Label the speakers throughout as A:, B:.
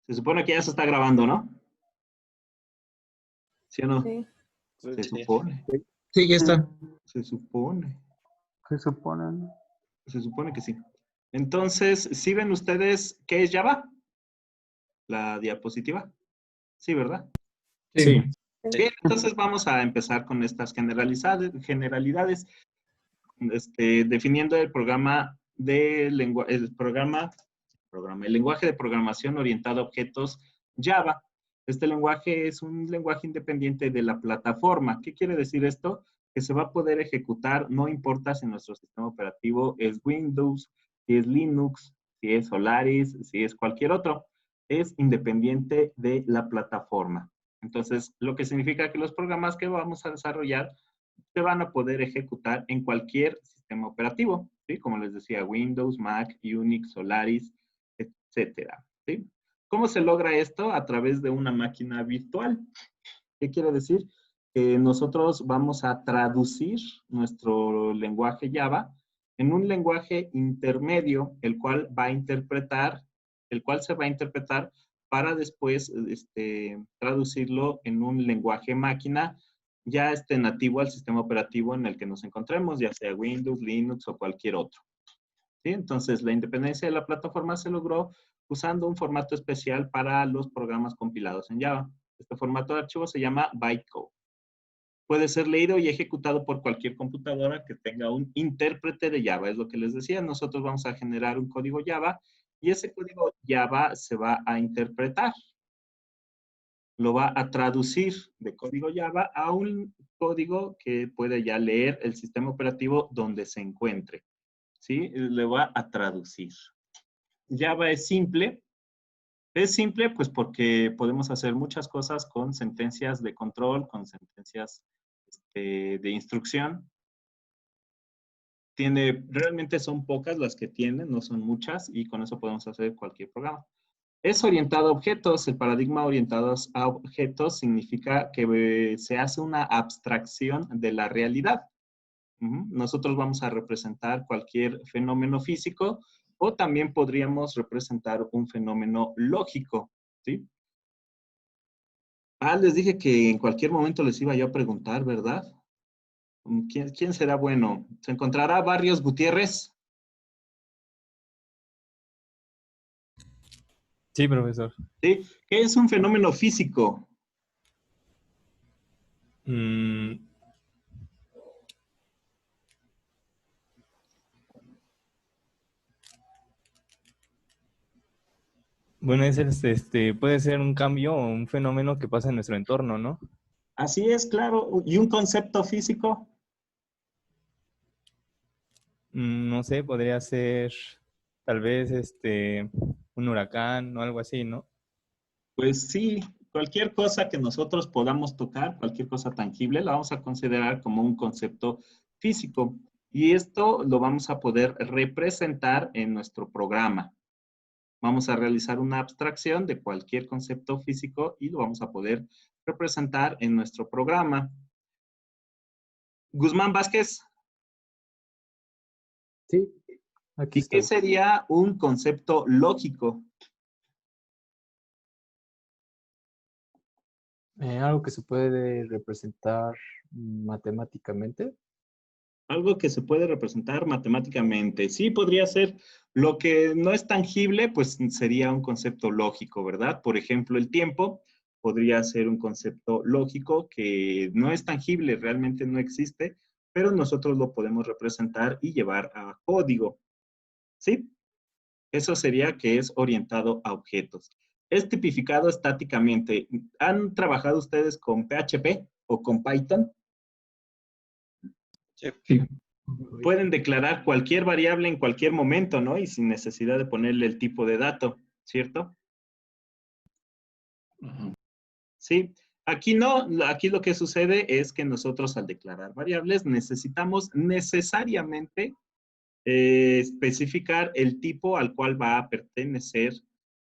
A: Se supone que ya se está grabando, ¿no? ¿Sí o no?
B: Sí.
A: Se supone.
C: Sí, ya está.
A: Se supone.
D: Se supone, ¿no?
A: Se supone que sí. Entonces, ¿sí ven ustedes qué es Java? La diapositiva. Sí, ¿verdad?
C: Sí.
A: Bien, entonces vamos a empezar con estas generalidades, definiendo el programa el lenguaje de programación orientado a objetos Java. Este lenguaje es un lenguaje independiente de la plataforma. ¿Qué quiere decir esto? Que se va a poder ejecutar, no importa si nuestro sistema operativo es Windows, si es Linux, si es Solaris, si es cualquier otro. Es independiente de la plataforma. Entonces, lo que significa que los programas que vamos a desarrollar se van a poder ejecutar en cualquier sistema operativo, ¿sí? Como les decía, Windows, Mac, Unix, Solaris, etcétera, ¿sí? ¿Cómo se logra esto? A través de una máquina virtual. ¿Qué quiere decir? Que nosotros vamos a traducir nuestro lenguaje Java en un lenguaje intermedio, el cual se va a interpretar para después traducirlo en un lenguaje máquina ya nativo al sistema operativo en el que nos encontremos, ya sea Windows, Linux o cualquier otro. ¿Sí? Entonces, la independencia de la plataforma se logró usando un formato especial para los programas compilados en Java. Este formato de archivo se llama bytecode. Puede ser leído y ejecutado por cualquier computadora que tenga un intérprete de Java. Es lo que les decía, nosotros vamos a generar un código Java y ese código Java se va a interpretar. Lo va a traducir de código Java a un código que puede ya leer el sistema operativo donde se encuentre. ¿Sí? Le va a traducir. Java es simple. Es simple pues porque podemos hacer muchas cosas con sentencias de control, con sentencias de instrucción. Realmente son pocas las que tiene, no son muchas, y con eso podemos hacer cualquier programa. Es orientado a objetos. El paradigma orientado a objetos significa que se hace una abstracción de la realidad. Nosotros vamos a representar cualquier fenómeno físico o también podríamos representar un fenómeno lógico, ¿sí? Les dije que en cualquier momento les iba yo a preguntar, ¿verdad? ¿Quién será bueno? ¿Se encontrará Barrios Gutiérrez?
C: Sí, profesor.
A: ¿Sí? ¿Qué es un fenómeno físico?
C: Bueno, puede ser un cambio o un fenómeno que pasa en nuestro entorno, ¿no?
A: Así es, claro. ¿Y un concepto físico?
C: No sé, podría ser tal vez un huracán o algo así, ¿no?
A: Pues sí, cualquier cosa que nosotros podamos tocar, cualquier cosa tangible, la vamos a considerar como un concepto físico. Y esto lo vamos a poder representar en nuestro programa. Vamos a realizar una abstracción de cualquier concepto físico y lo vamos a poder representar en nuestro programa. Guzmán Vázquez.
D: Sí, aquí
A: ¿Y qué
D: estoy.
A: sería un concepto lógico?
D: Algo que se puede representar matemáticamente.
A: Algo que se puede representar matemáticamente. Sí, podría ser. Lo que no es tangible, pues sería un concepto lógico, ¿verdad? Por ejemplo, el tiempo podría ser un concepto lógico que no es tangible, realmente no existe, pero nosotros lo podemos representar y llevar a código. ¿Sí? Eso sería que es orientado a objetos. Es tipificado estáticamente. ¿Han trabajado ustedes con PHP o con Python?
C: Sí.
A: Pueden declarar cualquier variable en cualquier momento, ¿no? Y sin necesidad de ponerle el tipo de dato, ¿cierto? Sí. Aquí no, aquí lo que sucede es que nosotros al declarar variables necesitamos necesariamente especificar el tipo al cual va a pertenecer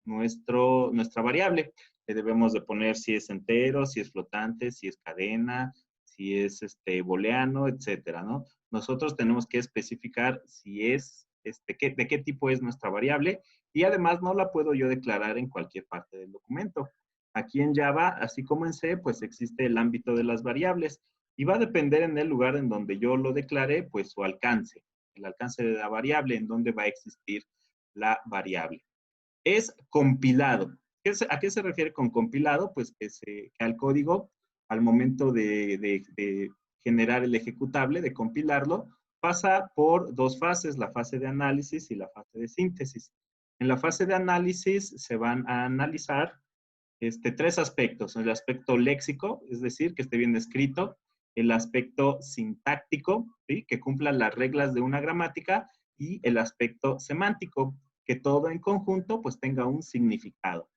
A: nuestra variable. Le debemos de poner si es entero, si es flotante, si es cadena, si es booleano, etcétera, ¿no? Nosotros tenemos que especificar si es, de qué tipo es nuestra variable Y además no la puedo yo declarar en cualquier parte del documento. Aquí en Java, así como en C, pues existe el ámbito de las variables y va a depender en el lugar en donde yo lo declare, pues su alcance, el alcance de la variable, en donde va a existir la variable. Es compilado. ¿A qué se refiere con compilado? Pues que al código, al momento de generar el ejecutable, de compilarlo, pasa por dos fases, la fase de análisis y la fase de síntesis. En la fase de análisis se van a analizar tres aspectos. El aspecto léxico, es decir, que esté bien escrito, el aspecto sintáctico, ¿sí? Que cumpla las reglas de una gramática, y el aspecto semántico, que todo en conjunto pues tenga un significado.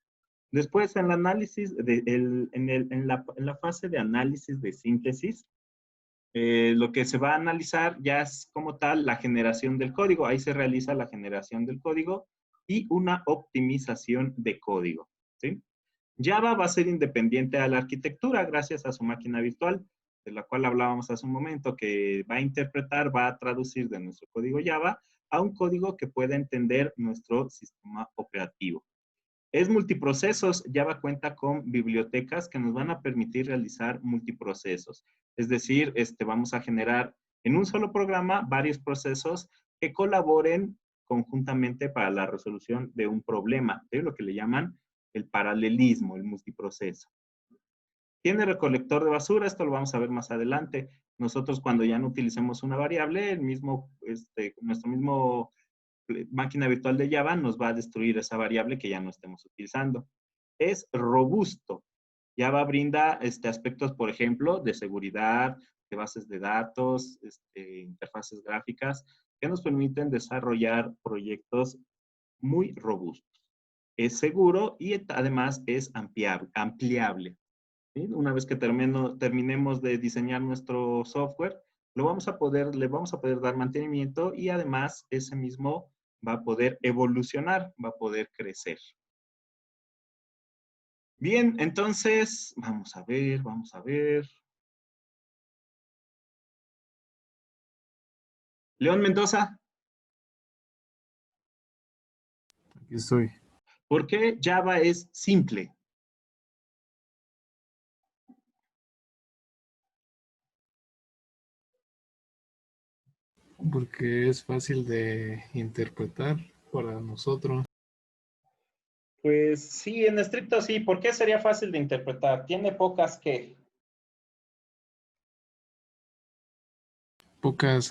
A: Después, en el análisis, en la fase de análisis de síntesis, lo que se va a analizar ya es como tal la generación del código. Ahí se realiza la generación del código y una optimización de código, ¿sí? Java va a ser independiente a la arquitectura gracias a su máquina virtual, de la cual hablábamos hace un momento, que va a interpretar, va a traducir de nuestro código Java a un código que pueda entender nuestro sistema operativo. Es multiprocesos. Java cuenta con bibliotecas que nos van a permitir realizar multiprocesos. Es decir, vamos a generar en un solo programa varios procesos que colaboren conjuntamente para la resolución de un problema, de lo que le llaman el paralelismo, el multiproceso. Tiene recolector de basura, esto lo vamos a ver más adelante. Nosotros, cuando ya no utilicemos una variable, nuestro mismo máquina virtual de Java nos va a destruir esa variable que ya no estemos utilizando. Es robusto. Java brinda aspectos, por ejemplo, de seguridad, de bases de datos, interfaces gráficas, que nos permiten desarrollar proyectos muy robustos. Es seguro y además es ampliable. ¿Sí? Una vez que terminemos de diseñar nuestro software, le vamos a poder dar mantenimiento, y además ese mismo va a poder evolucionar, va a poder crecer. Bien, entonces, vamos a ver. León Mendoza.
D: Aquí estoy.
A: ¿Por qué Java es simple?
B: Porque es fácil de interpretar para nosotros.
A: Pues sí, en estricto sí. ¿Por qué sería fácil de interpretar? Tiene pocas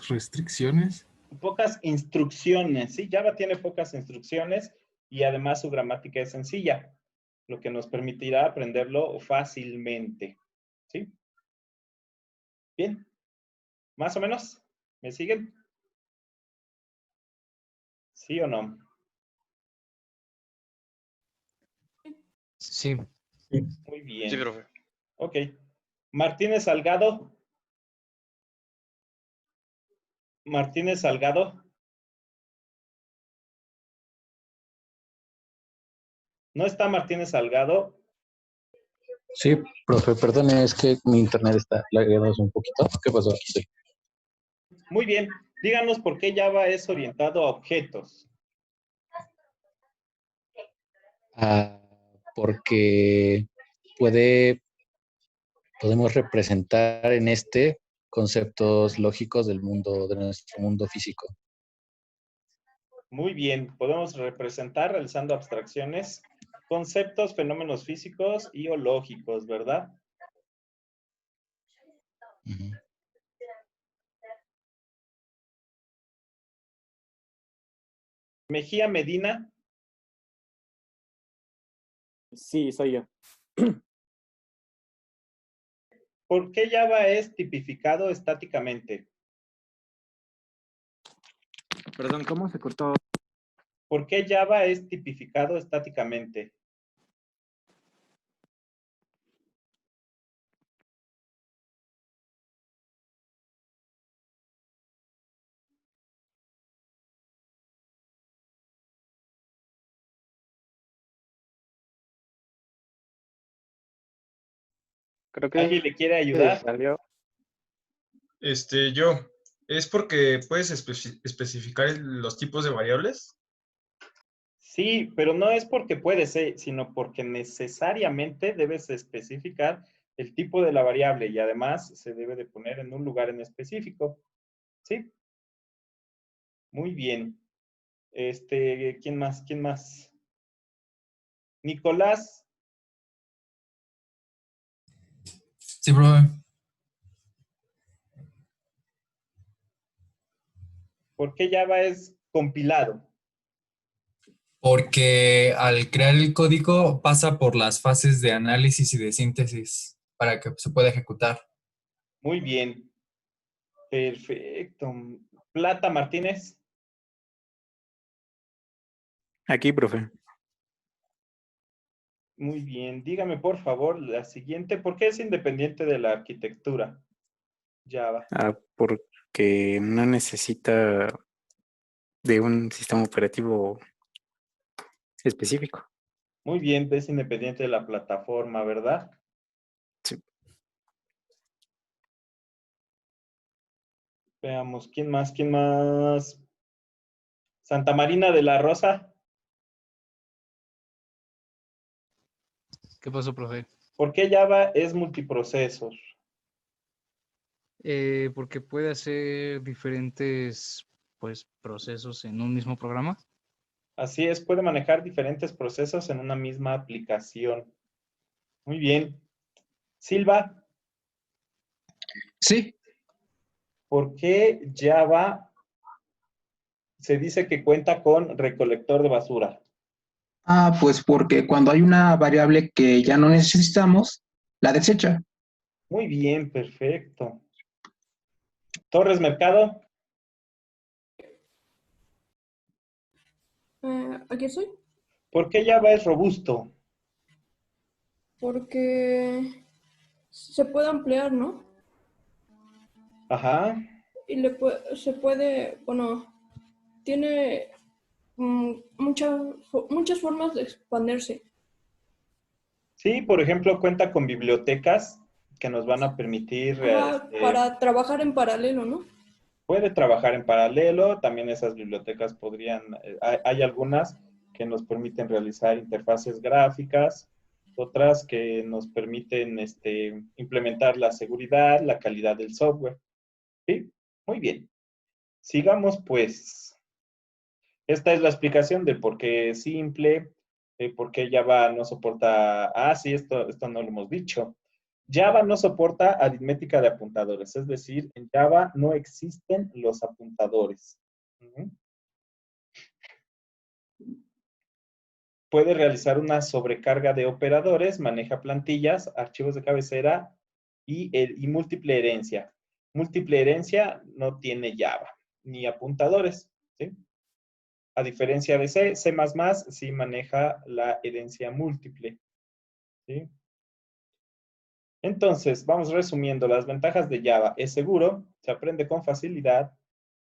B: restricciones.
A: Pocas instrucciones. Sí, Java tiene pocas instrucciones y además su gramática es sencilla, lo que nos permitirá aprenderlo fácilmente. ¿Sí? Bien. ¿Más o menos? ¿Me siguen? ¿Sí o no?
D: Sí.
A: Muy bien.
E: Sí, profe.
A: Ok. Martínez Salgado. Martínez Salgado. ¿No está Martínez Salgado?
F: Sí, profe, perdone, es que mi internet está lagueándose un poquito. ¿Qué pasó? Sí.
A: Muy bien. Díganos por qué Java es orientado a objetos.
F: Porque podemos representar en conceptos lógicos de nuestro mundo físico.
A: Muy bien. Podemos representar realizando abstracciones, conceptos, fenómenos físicos y o lógicos, ¿verdad?
F: Uh-huh.
A: Mejía Medina.
G: Sí, soy yo.
A: ¿Por qué Java es tipificado estáticamente?
G: Perdón, ¿cómo se cortó?
A: ¿Por qué Java es tipificado estáticamente?
G: Creo que
A: ¿Alguien le quiere
G: se
A: ayudar?
G: salió.
E: Yo. ¿Es porque puedes especificar los tipos de variables?
A: Sí, pero no es porque puede ser, sino porque necesariamente debes especificar el tipo de la variable y además se debe de poner en un lugar en específico. ¿Sí? Muy bien. ¿Quién más? ¿Quién más? Nicolás,
E: Sí, profe.
A: ¿por qué Java es compilado?
E: Porque al crear el código pasa por las fases de análisis y de síntesis para que se pueda ejecutar.
A: Muy bien. Perfecto. Plata Martínez.
G: Aquí, profe.
A: Muy bien. Dígame, por favor, la siguiente. ¿Por qué es independiente de la arquitectura? Java.
G: Porque no necesita de un sistema operativo específico.
A: Muy bien, es independiente de la plataforma, ¿verdad?
G: Sí.
A: Veamos, ¿quién más? ¿Quién más? Santa Marina de la Rosa.
H: ¿Qué pasó, profe?
A: ¿Por qué Java es multiprocesos?
H: Porque puede hacer diferentes, pues, procesos en un mismo programa.
A: Así es, puede manejar diferentes procesos en una misma aplicación. Muy bien. Silva,
I: Sí,
A: ¿por qué Java se dice que cuenta con recolector de basura?
I: pues porque cuando hay una variable que ya no necesitamos, la desecha.
A: Muy bien, perfecto. Torres Mercado,
J: Aquí estoy.
A: ¿por qué Java es robusto?
J: Porque se puede ampliar, ¿no?
A: Ajá.
J: Y se puede, bueno, tiene muchas formas de expandirse.
A: Sí, por ejemplo, cuenta con bibliotecas que nos van a permitir,
J: Para trabajar en paralelo, ¿no?
A: puede trabajar en paralelo, también esas bibliotecas podrían, hay algunas que nos permiten realizar interfaces gráficas, otras que nos permiten implementar la seguridad, la calidad del software. ¿Sí? Muy bien. Sigamos pues. Esta es la explicación de por qué es simple, por qué Java no soporta, sí, esto no lo hemos dicho. Java no soporta aritmética de apuntadores, es decir, en Java no existen los apuntadores. Puede realizar una sobrecarga de operadores, maneja plantillas, archivos de cabecera y múltiple herencia. Múltiple herencia no tiene Java, ni apuntadores, ¿sí? A diferencia de C, C++ sí maneja la herencia múltiple, ¿sí? Entonces, vamos resumiendo las ventajas de Java. Es seguro, se aprende con facilidad,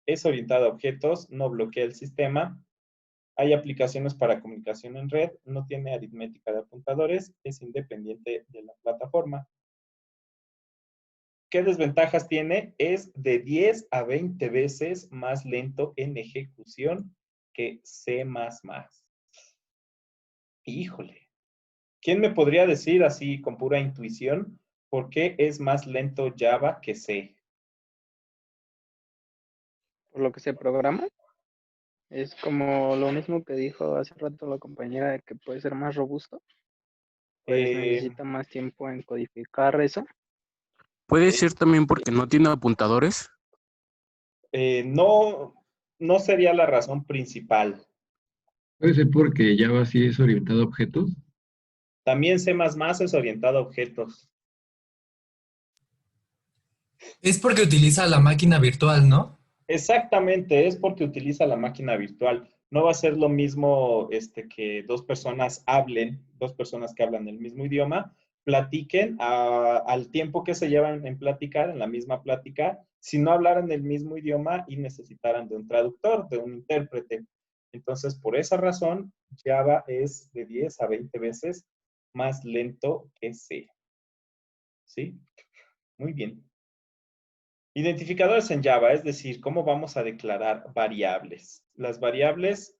A: es orientado a objetos, no bloquea el sistema, hay aplicaciones para comunicación en red, no tiene aritmética de apuntadores, es independiente de la plataforma. ¿Qué desventajas tiene? Es de 10 a 20 veces más lento en ejecución que C++. Híjole. ¿Quién me podría decir así con pura intuición por qué es más lento Java que C?
G: Por lo que se programa, es como lo mismo que dijo hace rato la compañera de que puede ser más robusto, pues necesita más tiempo en codificar eso.
K: ¿Puede ser también porque no tiene apuntadores?
A: No, no sería la razón principal.
D: Puede ser porque Java sí es orientado a objetos.
A: También C++ es orientado a objetos.
E: Es porque utiliza la máquina virtual, ¿no?
A: Exactamente, es porque utiliza la máquina virtual. No va a ser lo mismo que dos personas hablen, dos personas que hablan el mismo idioma, platiquen al tiempo que se llevan en platicar, en la misma plática, si no hablaran el mismo idioma y necesitaran de un traductor, de un intérprete. Entonces, por esa razón, Java es de 10 a 20 veces más lento que C. ¿Sí? Muy bien. Identificadores en Java, es decir, cómo vamos a declarar variables. Las variables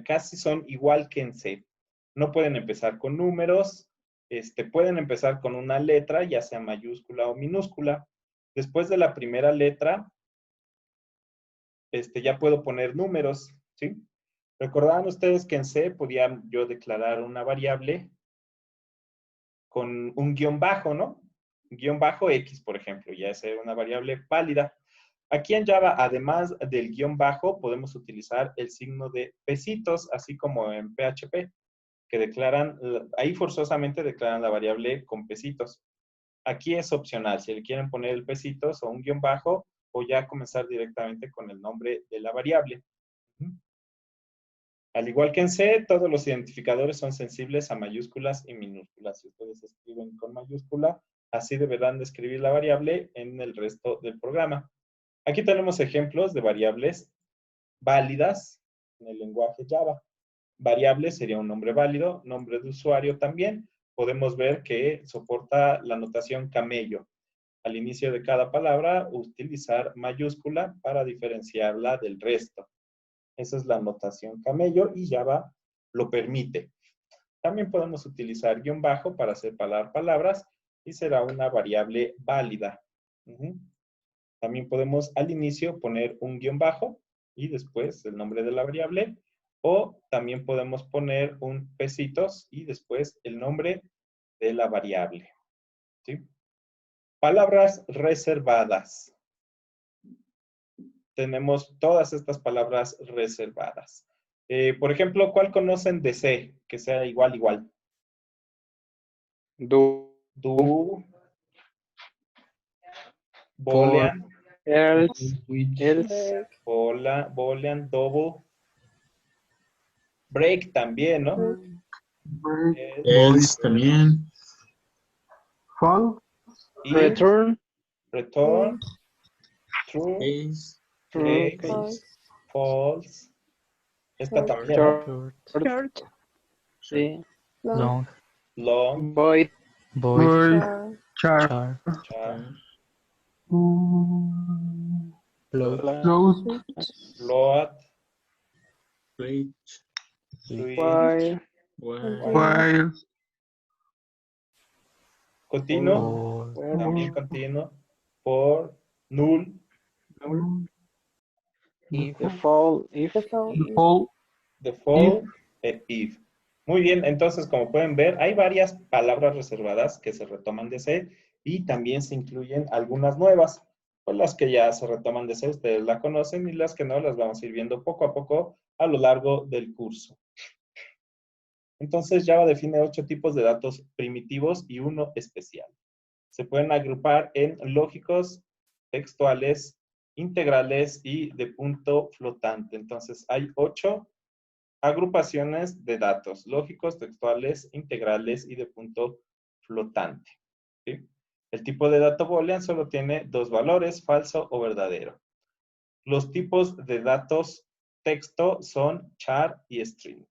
A: casi son igual que en C. No pueden empezar con números, pueden empezar con una letra, ya sea mayúscula o minúscula. Después de la primera letra, ya puedo poner números, ¿sí? ¿Recordaban ustedes que en C podía yo declarar una variable con un guión bajo, ¿no? Guión bajo X, por ejemplo, ya es una variable válida. Aquí en Java, además del guión bajo, podemos utilizar el signo de pesitos, así como en PHP, que declaran, ahí forzosamente declaran la variable con pesitos. Aquí es opcional, si le quieren poner el pesitos o un guión bajo, o ya comenzar directamente con el nombre de la variable. Al igual que en C, todos los identificadores son sensibles a mayúsculas y minúsculas. Si ustedes escriben con mayúscula, así deberán de escribir la variable en el resto del programa. Aquí tenemos ejemplos de variables válidas en el lenguaje Java. Variable sería un nombre válido, nombre de usuario también. Podemos ver que soporta la notación camello. Al inicio de cada palabra, utilizar mayúscula para diferenciarla del resto. Esa es la notación camello y Java lo permite. También podemos utilizar guión bajo para separar palabras y será una variable válida. También podemos al inicio poner un guión bajo y después el nombre de la variable. O también podemos poner un pesitos y después el nombre de la variable. ¿Sí? Palabras reservadas. Tenemos todas estas palabras reservadas. Por ejemplo, ¿cuál conocen de C? Que sea igual, igual.
G: Do.
A: Boolean.
G: Else.
A: Boolean, double. Break también, ¿no?
B: Else también.
I: Fall.
G: Return.
A: Return. True.
J: False.
A: False. Esta también, ¿no?
G: Short. Sí.
H: Long.
A: Long.
G: Void.
H: Void.
I: Char.
H: Char.
G: Float.
A: Float.
B: Switch.
G: While.
I: While.
A: Continuo.
H: For.
A: También continuo. For. Null.
H: If.
G: Default. If.
I: Default.
A: Default. If. Muy bien, entonces como pueden ver, hay varias palabras reservadas que se retoman de C y también se incluyen algunas nuevas. Pues las que ya se retoman de C, ustedes la conocen y las que no las vamos a ir viendo poco a poco a lo largo del curso. Entonces Java define 8 tipos de datos primitivos y uno especial. Se pueden agrupar en lógicos, textuales, integrales y de punto flotante. Entonces hay 8 agrupaciones de datos lógicos, textuales, integrales y de punto flotante. ¿Sí? El tipo de dato boolean solo tiene 2 valores, falso o verdadero. Los tipos de datos texto son char y string.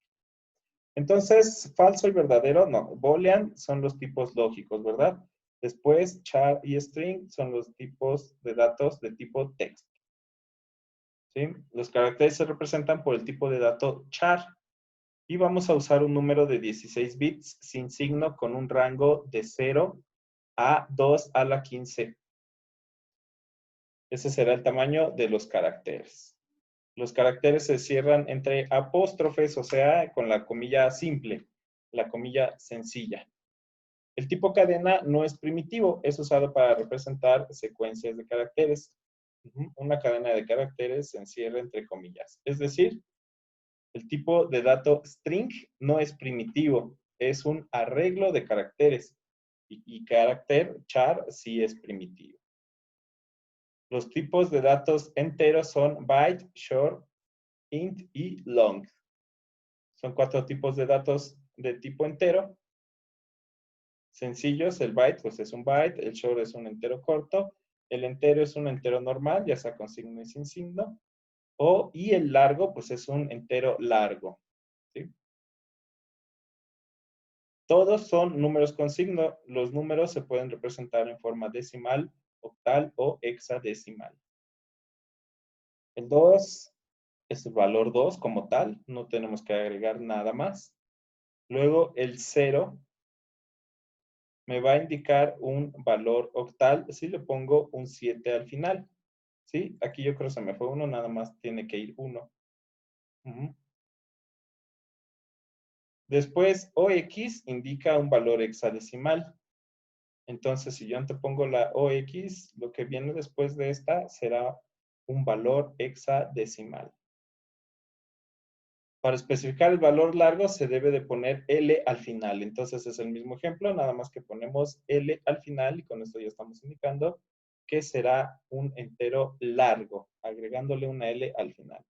A: Entonces, falso y verdadero, no. Boolean son los tipos lógicos, ¿verdad? Después, char y string son los tipos de datos de tipo texto. ¿Sí? Los caracteres se representan por el tipo de dato char. Y vamos a usar un número de 16 bits sin signo con un rango de 0 a 2 a la 15. Ese será el tamaño de los caracteres. Los caracteres se cierran entre apóstrofes, o sea, con la comilla simple, la comilla sencilla. El tipo cadena no es primitivo, es usado para representar secuencias de caracteres. Una cadena de caracteres se encierra entre comillas. Es decir, el tipo de dato string no es primitivo, es un arreglo de caracteres. Y carácter char sí es primitivo. Los tipos de datos enteros son byte, short, int y long. Son 4 tipos de datos de tipo entero. Sencillos, el byte pues es un byte, el short es un entero corto, el entero es un entero normal, ya sea con signo y sin signo, y el largo pues es un entero largo. ¿Sí? Todos son números con signo. Los números se pueden representar en forma decimal, octal o hexadecimal. El 2, es el valor 2 como tal, no tenemos que agregar nada más. Luego el 0 me va a indicar un valor octal si le pongo un 7 al final. ¿Sí? Aquí yo creo que se me fue 1, nada más tiene que ir 1. Después, OX indica un valor hexadecimal. Entonces, si yo antepongo la OX, lo que viene después de esta será un valor hexadecimal. Para especificar el valor largo se debe de poner L al final. Entonces es el mismo ejemplo, nada más que ponemos L al final y con esto ya estamos indicando que será un entero largo, agregándole una L al final.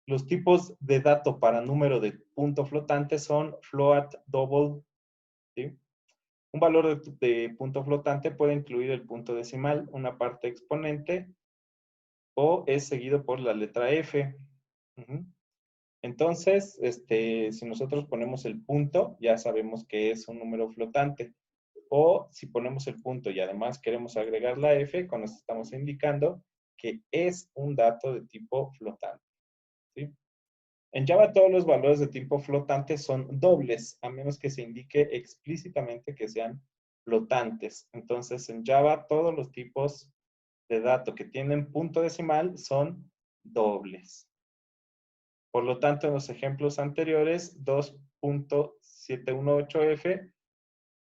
A: Los tipos de dato para número de punto flotante son float, double, ¿sí? Un valor de punto flotante puede incluir el punto decimal, una parte exponente, o es seguido por la letra F. Entonces, si nosotros ponemos el punto, ya sabemos que es un número flotante. O si ponemos el punto y además queremos agregar la F, con esto estamos indicando que es un dato de tipo flotante. ¿Sí? En Java todos los valores de tipo flotante son dobles, a menos que se indique explícitamente que sean flotantes. Entonces, en Java todos los tipos de dato que tienen punto decimal son dobles. Por lo tanto, en los ejemplos anteriores, 2.718F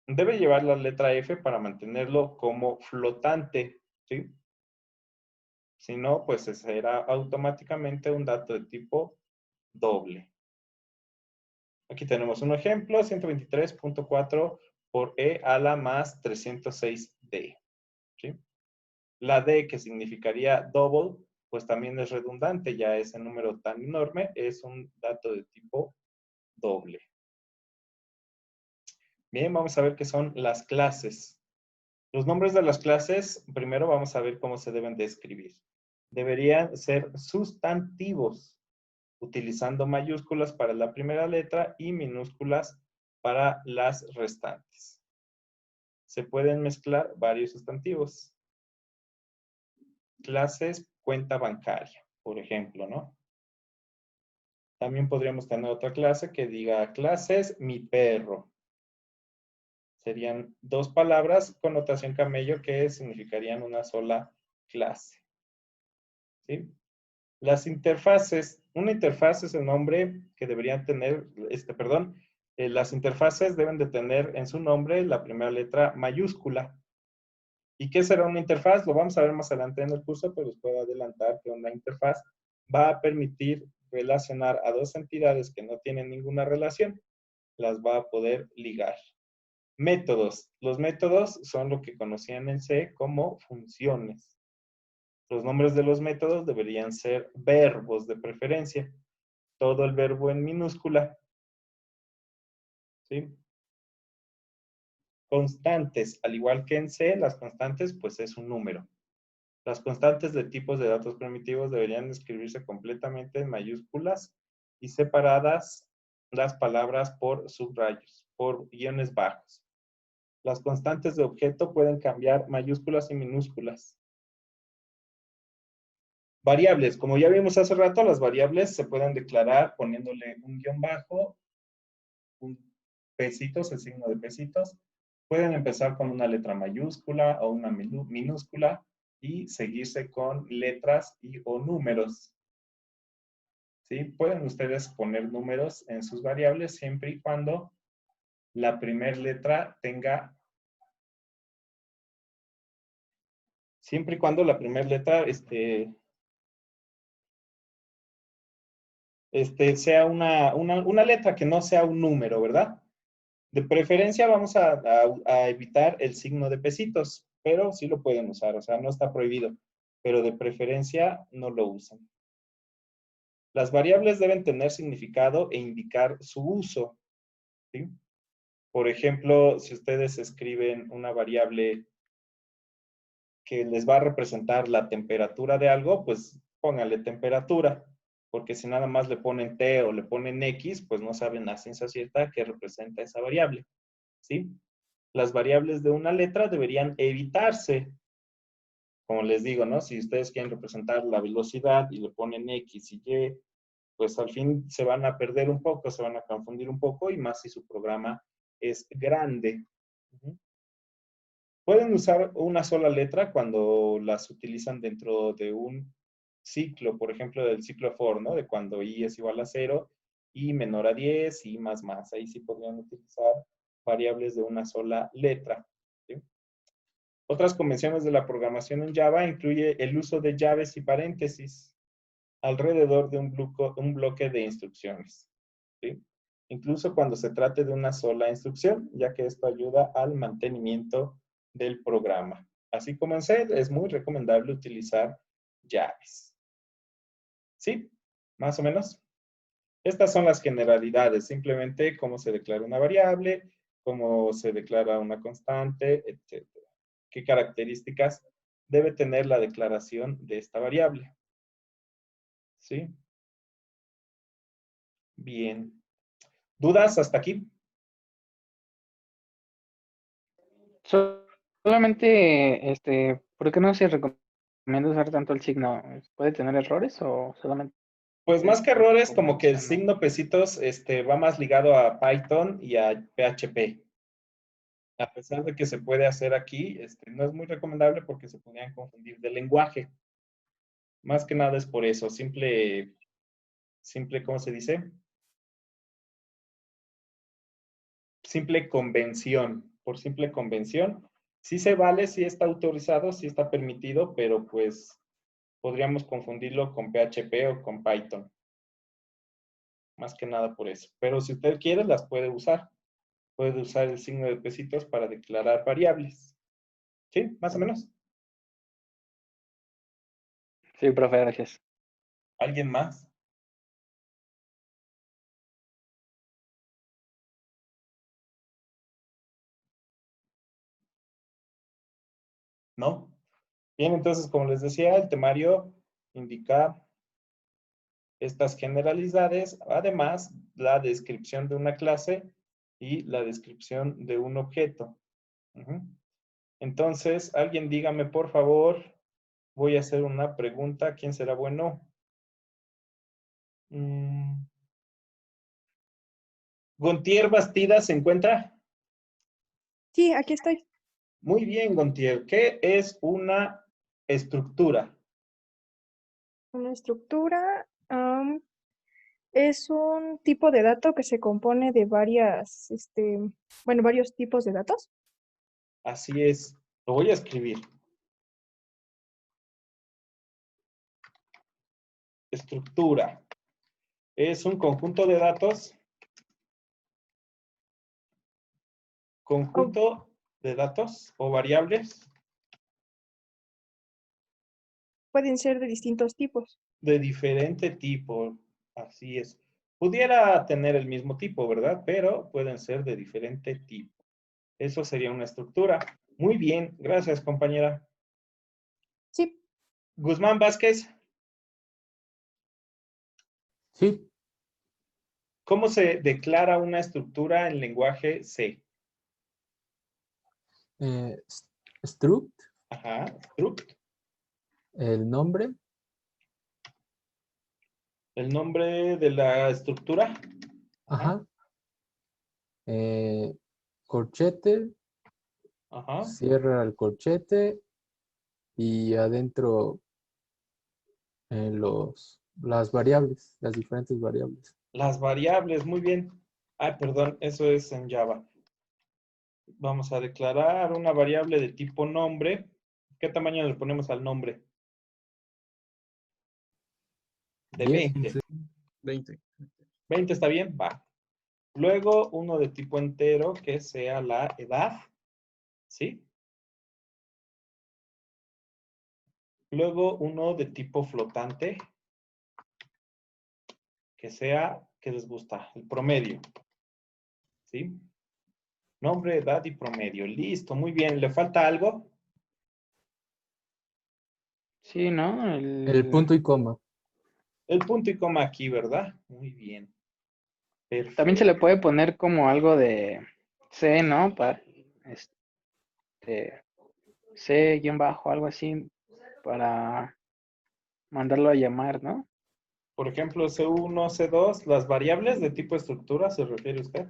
A: debe llevar la letra F para mantenerlo como flotante, ¿sí? Si no, pues será automáticamente un dato de tipo doble. Aquí tenemos un ejemplo, 123.4 por E a la más 306D. ¿Sí? La D, que significaría double, pues también es redundante, ya ese número tan enorme es un dato de tipo doble. Bien, vamos a ver qué son las clases. Los nombres de las clases, primero vamos a ver cómo se deben de escribir. Deberían ser sustantivos, utilizando mayúsculas para la primera letra y minúsculas para las restantes. Se pueden mezclar varios sustantivos. Clases cuenta bancaria, por ejemplo, ¿no? También podríamos tener otra clase que diga clases mi perro. Serían dos palabras con notación camello que significarían una sola clase. ¿Sí? Las interfaces. Una interfaz es el nombre que deberían tener, las interfaces deben de tener en su nombre la primera letra mayúscula. ¿Y qué será una interfaz? Lo vamos a ver más adelante en el curso, pero les puedo adelantar que una interfaz va a permitir relacionar a dos entidades que no tienen ninguna relación. Las va a poder ligar. Métodos. Los métodos son lo que conocían en C como funciones. Los nombres de los métodos deberían ser verbos de preferencia. Todo el verbo en minúscula. ¿Sí? Constantes. Al igual que en C, las constantes pues es un número. Las constantes de tipos de datos primitivos deberían escribirse completamente en mayúsculas y separadas las palabras por subrayos, por guiones bajos. Las constantes de objeto pueden cambiar mayúsculas y minúsculas. Variables. Como ya vimos hace rato, las variables se pueden declarar poniéndole un guión bajo, un pesitos, el signo de pesitos. Pueden empezar con una letra mayúscula o una minúscula y seguirse con letras y o números. ¿Sí? Pueden ustedes poner números en sus variables siempre y cuando la primera letra tenga... Siempre y cuando la primera letra sea una letra que no sea un número, ¿verdad? De preferencia vamos a evitar el signo de pesitos, pero sí lo pueden usar, o sea, no está prohibido, pero de preferencia no lo usen. Las variables deben tener significado e indicar su uso, ¿sí? Por ejemplo, si ustedes escriben una variable que les va a representar la temperatura de algo, pues pónganle temperatura, porque si nada más le ponen T o le ponen X, pues no saben a ciencia cierta qué representa esa variable, ¿sí? Las variables de una letra deberían evitarse. como les digo, ¿no? Si ustedes quieren representar la velocidad y le ponen X y Y, pues al fin se van a perder un poco, se van a confundir un poco, y más si su programa es grande. Pueden usar una sola letra cuando las utilizan dentro de un ciclo, por ejemplo, del ciclo for, ¿no? De cuando i es igual a 0, i menor a 10, y más. Ahí sí podrían utilizar variables de una sola letra. ¿Sí? Otras convenciones de la programación en Java incluye el uso de llaves y paréntesis alrededor de un bloque de instrucciones. ¿Sí? Incluso cuando se trate de una sola instrucción, ya que esto ayuda al mantenimiento del programa. Así como en C, es muy recomendable utilizar llaves. ¿Sí? Más o menos. Estas son las generalidades, simplemente cómo se declara una variable, cómo se declara una constante, etc. ¿Qué características debe tener la declaración de esta variable? ¿Sí? Bien. ¿Dudas hasta aquí?
G: Solamente, ¿por qué no se recomienda usar tanto el signo? ¿Puede tener errores o solamente
A: Pues más que
G: por
A: errores, como que el
G: convención, no?
A: signo pesitos va más ligado a Python y a PHP. A pesar de que se puede hacer aquí, no es muy recomendable porque se podrían confundir de lenguaje. Más que nada es por eso, simple, ¿cómo se dice? Simple convención, por simple convención. Sí se vale, sí está autorizado, sí está permitido, pero pues podríamos confundirlo con PHP o con Python. Más que nada por eso. Pero si usted quiere, las puede usar. Puede usar el signo de pesitos para declarar variables. ¿Sí? Más o menos.
G: Sí, profe, gracias.
A: ¿Alguien más? ¿No? Bien, entonces, como les decía, el temario indica estas generalidades, además la descripción de una clase y la descripción de un objeto. Entonces, alguien dígame, por favor, voy a hacer una pregunta. ¿Quién será bueno? ¿Gontier Bastida se encuentra?
J: Sí, aquí estoy.
A: Muy bien, Gontier. ¿Qué es una estructura?
J: Una estructura es un tipo de dato que se compone de varios tipos de datos.
A: Así es. Lo voy a escribir. Estructura. Es un conjunto de datos. Conjunto de datos o variables.
J: Pueden ser de distintos tipos.
A: De diferente tipo. Así es. Pudiera tener el mismo tipo, ¿verdad? Pero pueden ser de diferente tipo. Eso sería una estructura. Muy bien. Gracias, compañera.
J: Sí.
A: Guzmán Vázquez.
K: Sí.
A: ¿Cómo se declara una estructura en lenguaje C?
K: Struct,
A: Ajá, struct.
K: el nombre,
A: El nombre de la estructura.
K: ajá. Corchete,
A: Ajá.
K: cierra el corchete y adentro las variables, las diferentes variables.
A: Las variables, muy bien. Ay, perdón, eso es en Java. Vamos a declarar una variable de tipo nombre. ¿Qué tamaño le ponemos al nombre? De
K: 10.
A: 20.
B: 20.
A: 20 está bien, va. Luego uno de tipo entero que sea la edad. ¿Sí? Luego uno de tipo flotante que sea, ¿qué les gusta? El promedio. ¿Sí? Nombre, edad y promedio. Listo, muy bien. ¿Le falta algo?
G: Sí, ¿no?
K: El punto y coma.
G: El
A: El punto y coma aquí, ¿verdad? Muy bien. Perfecto.
G: También se le puede poner como algo de C, ¿no? Para C-bajo, algo así. para mandarlo a llamar, ¿no?
A: Por ejemplo, C1, C2, las variables de tipo estructura, ¿se refiere usted?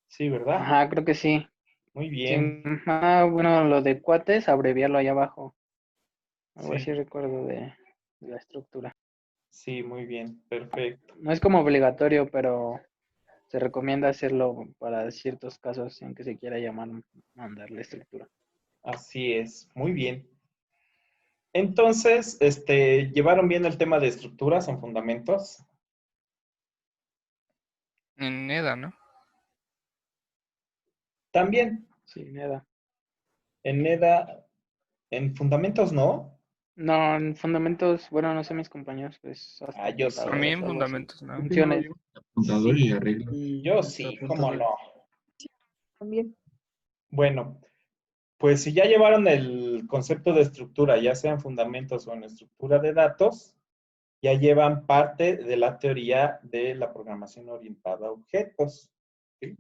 A: Sí, ¿verdad?
G: Ajá, creo que sí.
A: Muy
G: Sí,
A: bien.
G: bueno, lo de cuates, abreviarlo ahí abajo. Algo
A: Sí,
G: así recuerdo de la estructura.
A: sí, muy bien. Perfecto.
G: No es como obligatorio, pero se recomienda hacerlo para ciertos casos en que se quiera mandar la estructura.
A: Así es. Muy bien. Entonces, ¿llevaron bien el tema de estructuras en fundamentos?
H: En EDA, ¿no?
A: También.
G: Sí, nada.
A: En NEDA, en fundamentos no.
G: No, en fundamentos, bueno, no sé mis compañeros, pues hasta
A: Yo sí.
H: A mí
G: apuntadores
H: en
G: o algo así.
H: fundamentos, ¿no?
G: Funciones.
D: Apuntador y arreglo.
A: Yo sí, cómo no.
J: También.
A: Bueno, pues si ya llevaron el concepto de estructura, ya sea en fundamentos o en estructura de datos, ya llevan parte de la teoría de la programación orientada a objetos. ¿Sí?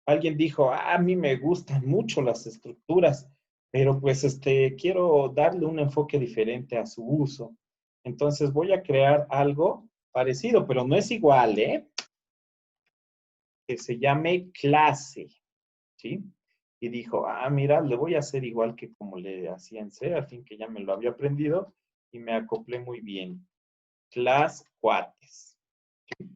A: Alguien dijo, a mí me gustan mucho las estructuras, pero pues quiero darle un enfoque diferente a su uso. Entonces voy a crear algo parecido, pero no es igual, ¿eh? Que se llame clase, ¿sí? Y dijo, mira, le voy a hacer igual que como le hacía en C, al fin que ya me lo había aprendido y me acoplé muy bien. Class cuates. ¿Sí?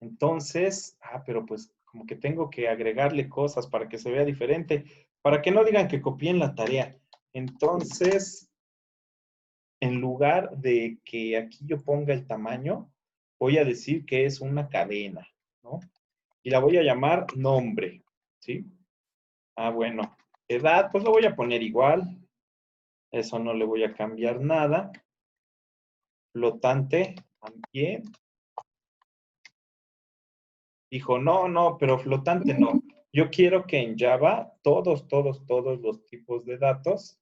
A: Entonces, pero pues como que tengo que agregarle cosas para que se vea diferente, para que no digan que copié en la tarea. Entonces, en lugar de que aquí yo ponga el tamaño, voy a decir que es una cadena, ¿no? Y la voy a llamar nombre, ¿sí? Bueno. Edad, pues lo voy a poner igual. Eso no le voy a cambiar nada. Flotante, también. Dijo, no, pero flotante no. Yo quiero que en Java todos los tipos de datos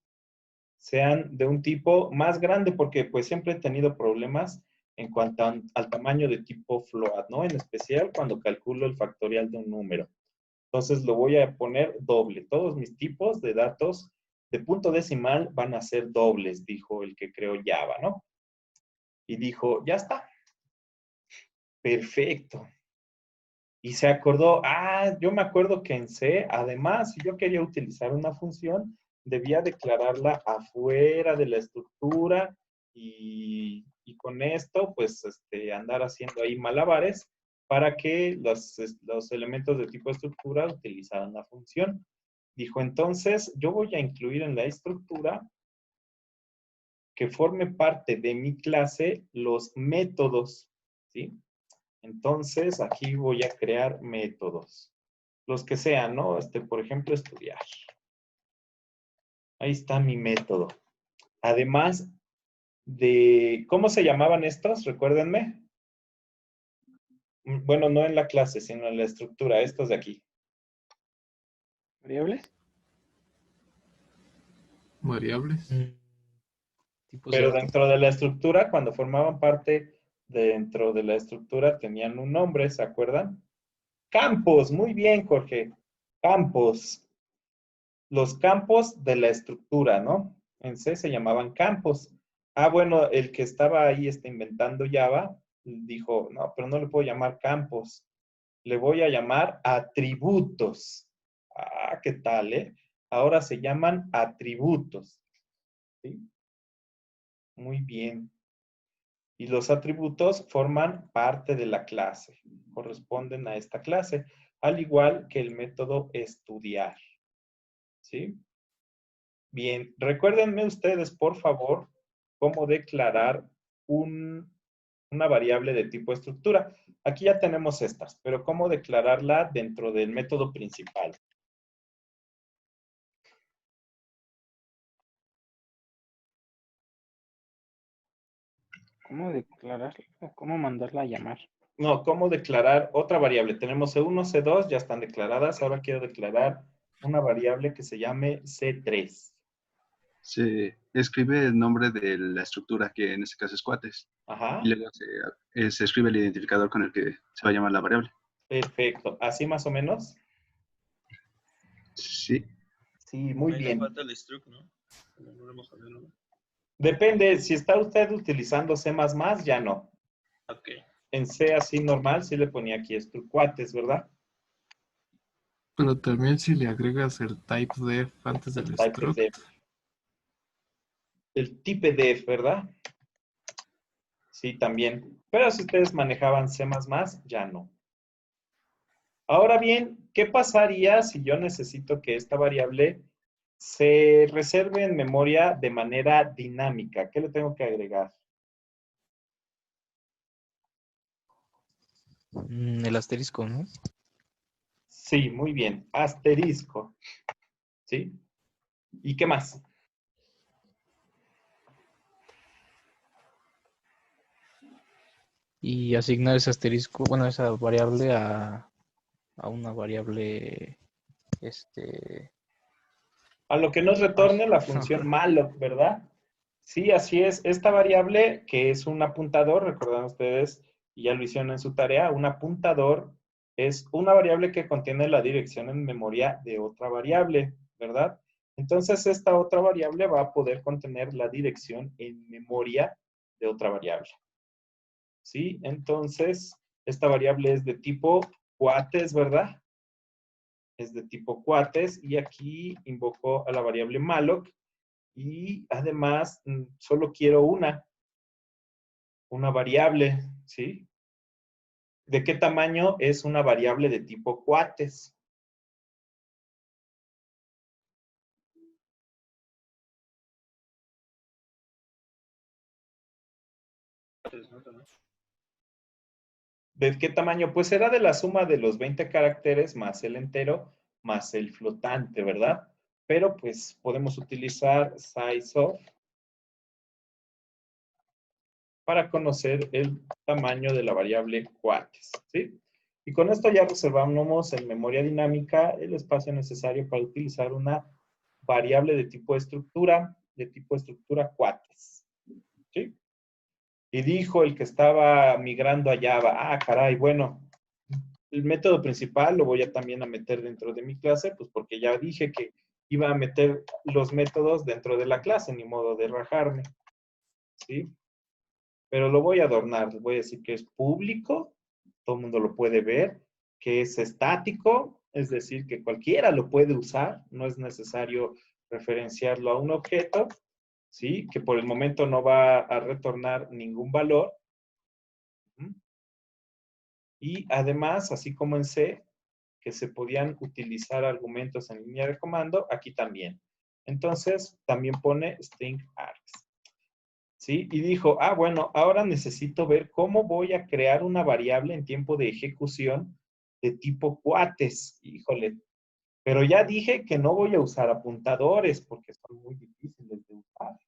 A: sean de un tipo más grande, porque pues siempre he tenido problemas en cuanto al tamaño de tipo float, ¿no? En especial cuando calculo el factorial de un número. Entonces lo voy a poner doble. Todos mis tipos de datos de punto decimal van a ser dobles, dijo el que creó Java, ¿no? Y dijo, ya está. Perfecto. Y se acordó, yo me acuerdo que en C, además, si yo quería utilizar una función, debía declararla afuera de la estructura y con esto, pues, andar haciendo ahí malabares para que los elementos de tipo estructura utilizaran la función. Dijo, entonces, yo voy a incluir en la estructura que forme parte de mi clase los métodos, ¿sí? Entonces, aquí voy a crear métodos. Los que sean, ¿no? Por ejemplo, estudiar. Ahí está mi método. Además de, ¿cómo se llamaban estos? Recuérdenme. Bueno, no en la clase, sino en la estructura. Estos de aquí.
G: ¿Variables?
B: Variables.
A: Pero dentro de la estructura, cuando formaban parte dentro de la estructura, tenían un nombre, ¿se acuerdan? Campos. Muy bien, Jorge. Campos. Los campos de la estructura, ¿no? En C se llamaban campos. Bueno, el que estaba ahí inventando Java dijo, no, pero no le puedo llamar campos. Le voy a llamar atributos. ¿Qué tal, eh? Ahora se llaman atributos. ¿Sí? Muy bien. Y los atributos forman parte de la clase. Corresponden a esta clase. Al igual que el método estudiar. ¿Sí? Bien, recuérdenme ustedes, por favor, cómo declarar una variable de tipo estructura. Aquí ya tenemos estas, pero cómo declararla dentro del método principal.
G: ¿Cómo declararla o cómo mandarla a llamar?
A: No, cómo declarar otra variable. Tenemos C1, C2, ya están declaradas. Ahora quiero declarar una variable que se llame C3.
L: Se escribe el nombre de la estructura, que en este caso es cuates.
A: Ajá.
L: Y luego se escribe el identificador con el que se va a llamar la variable.
A: Perfecto. ¿Así más o menos?
L: Sí.
A: Sí, muy bien.
M: Falta el struct, ¿no? No lo hemos hablado.
A: Depende, si está usted utilizando C++, ya no.
M: Ok.
A: En C así normal, sí le ponía aquí cuates, ¿verdad?
B: Pero también si le agregas el typedef antes del struct.
A: Typedef. El typedef, ¿verdad? Sí, también. Pero si ustedes manejaban C++, ya no. Ahora bien, ¿qué pasaría si yo necesito que esta variable se reserve en memoria de manera dinámica? ¿Qué le tengo que agregar?
H: El asterisco, ¿no?
A: Sí, muy bien. Asterisco. ¿Sí? ¿Y qué más?
H: Y asignar ese asterisco, bueno, esa variable a una variable,
A: A lo que nos retorne la función malloc, ¿verdad? Sí, así es. Esta variable, que es un apuntador, recordan ustedes, y ya lo hicieron en su tarea, un apuntador es una variable que contiene la dirección en memoria de otra variable, ¿verdad? Entonces, esta otra variable va a poder contener la dirección en memoria de otra variable. ¿Sí? Entonces, esta variable es de tipo cuates, ¿verdad? Es de tipo cuates y aquí invoco a la variable malloc y además solo quiero una variable, ¿sí? ¿De qué tamaño es una variable de tipo cuates? ¿De qué tamaño? Pues será de la suma de los 20 caracteres más el entero más el flotante, ¿verdad? Pero pues podemos utilizar sizeof para conocer el tamaño de la variable cuates, ¿sí? Y con esto ya reservamos en memoria dinámica el espacio necesario para utilizar una variable de tipo estructura cuates, ¿sí? Y dijo el que estaba migrando a Java, ah, caray, bueno, el método principal lo voy a también a meter dentro de mi clase, pues porque ya dije que iba a meter los métodos dentro de la clase, ni modo de rajarme, ¿sí? Pero lo voy a adornar, les voy a decir que es público, todo el mundo lo puede ver, que es estático, es decir, que cualquiera lo puede usar, no es necesario referenciarlo a un objeto, ¿sí? Que por el momento no va a retornar ningún valor. Y además, así como en C, que se podían utilizar argumentos en línea de comando, aquí también. Entonces, también pone string args. ¿Sí? Y dijo, ah, bueno, ahora necesito ver cómo voy a crear una variable en tiempo de ejecución de tipo cuates. Híjole. Pero ya dije que no voy a usar apuntadores porque son muy difíciles de usar.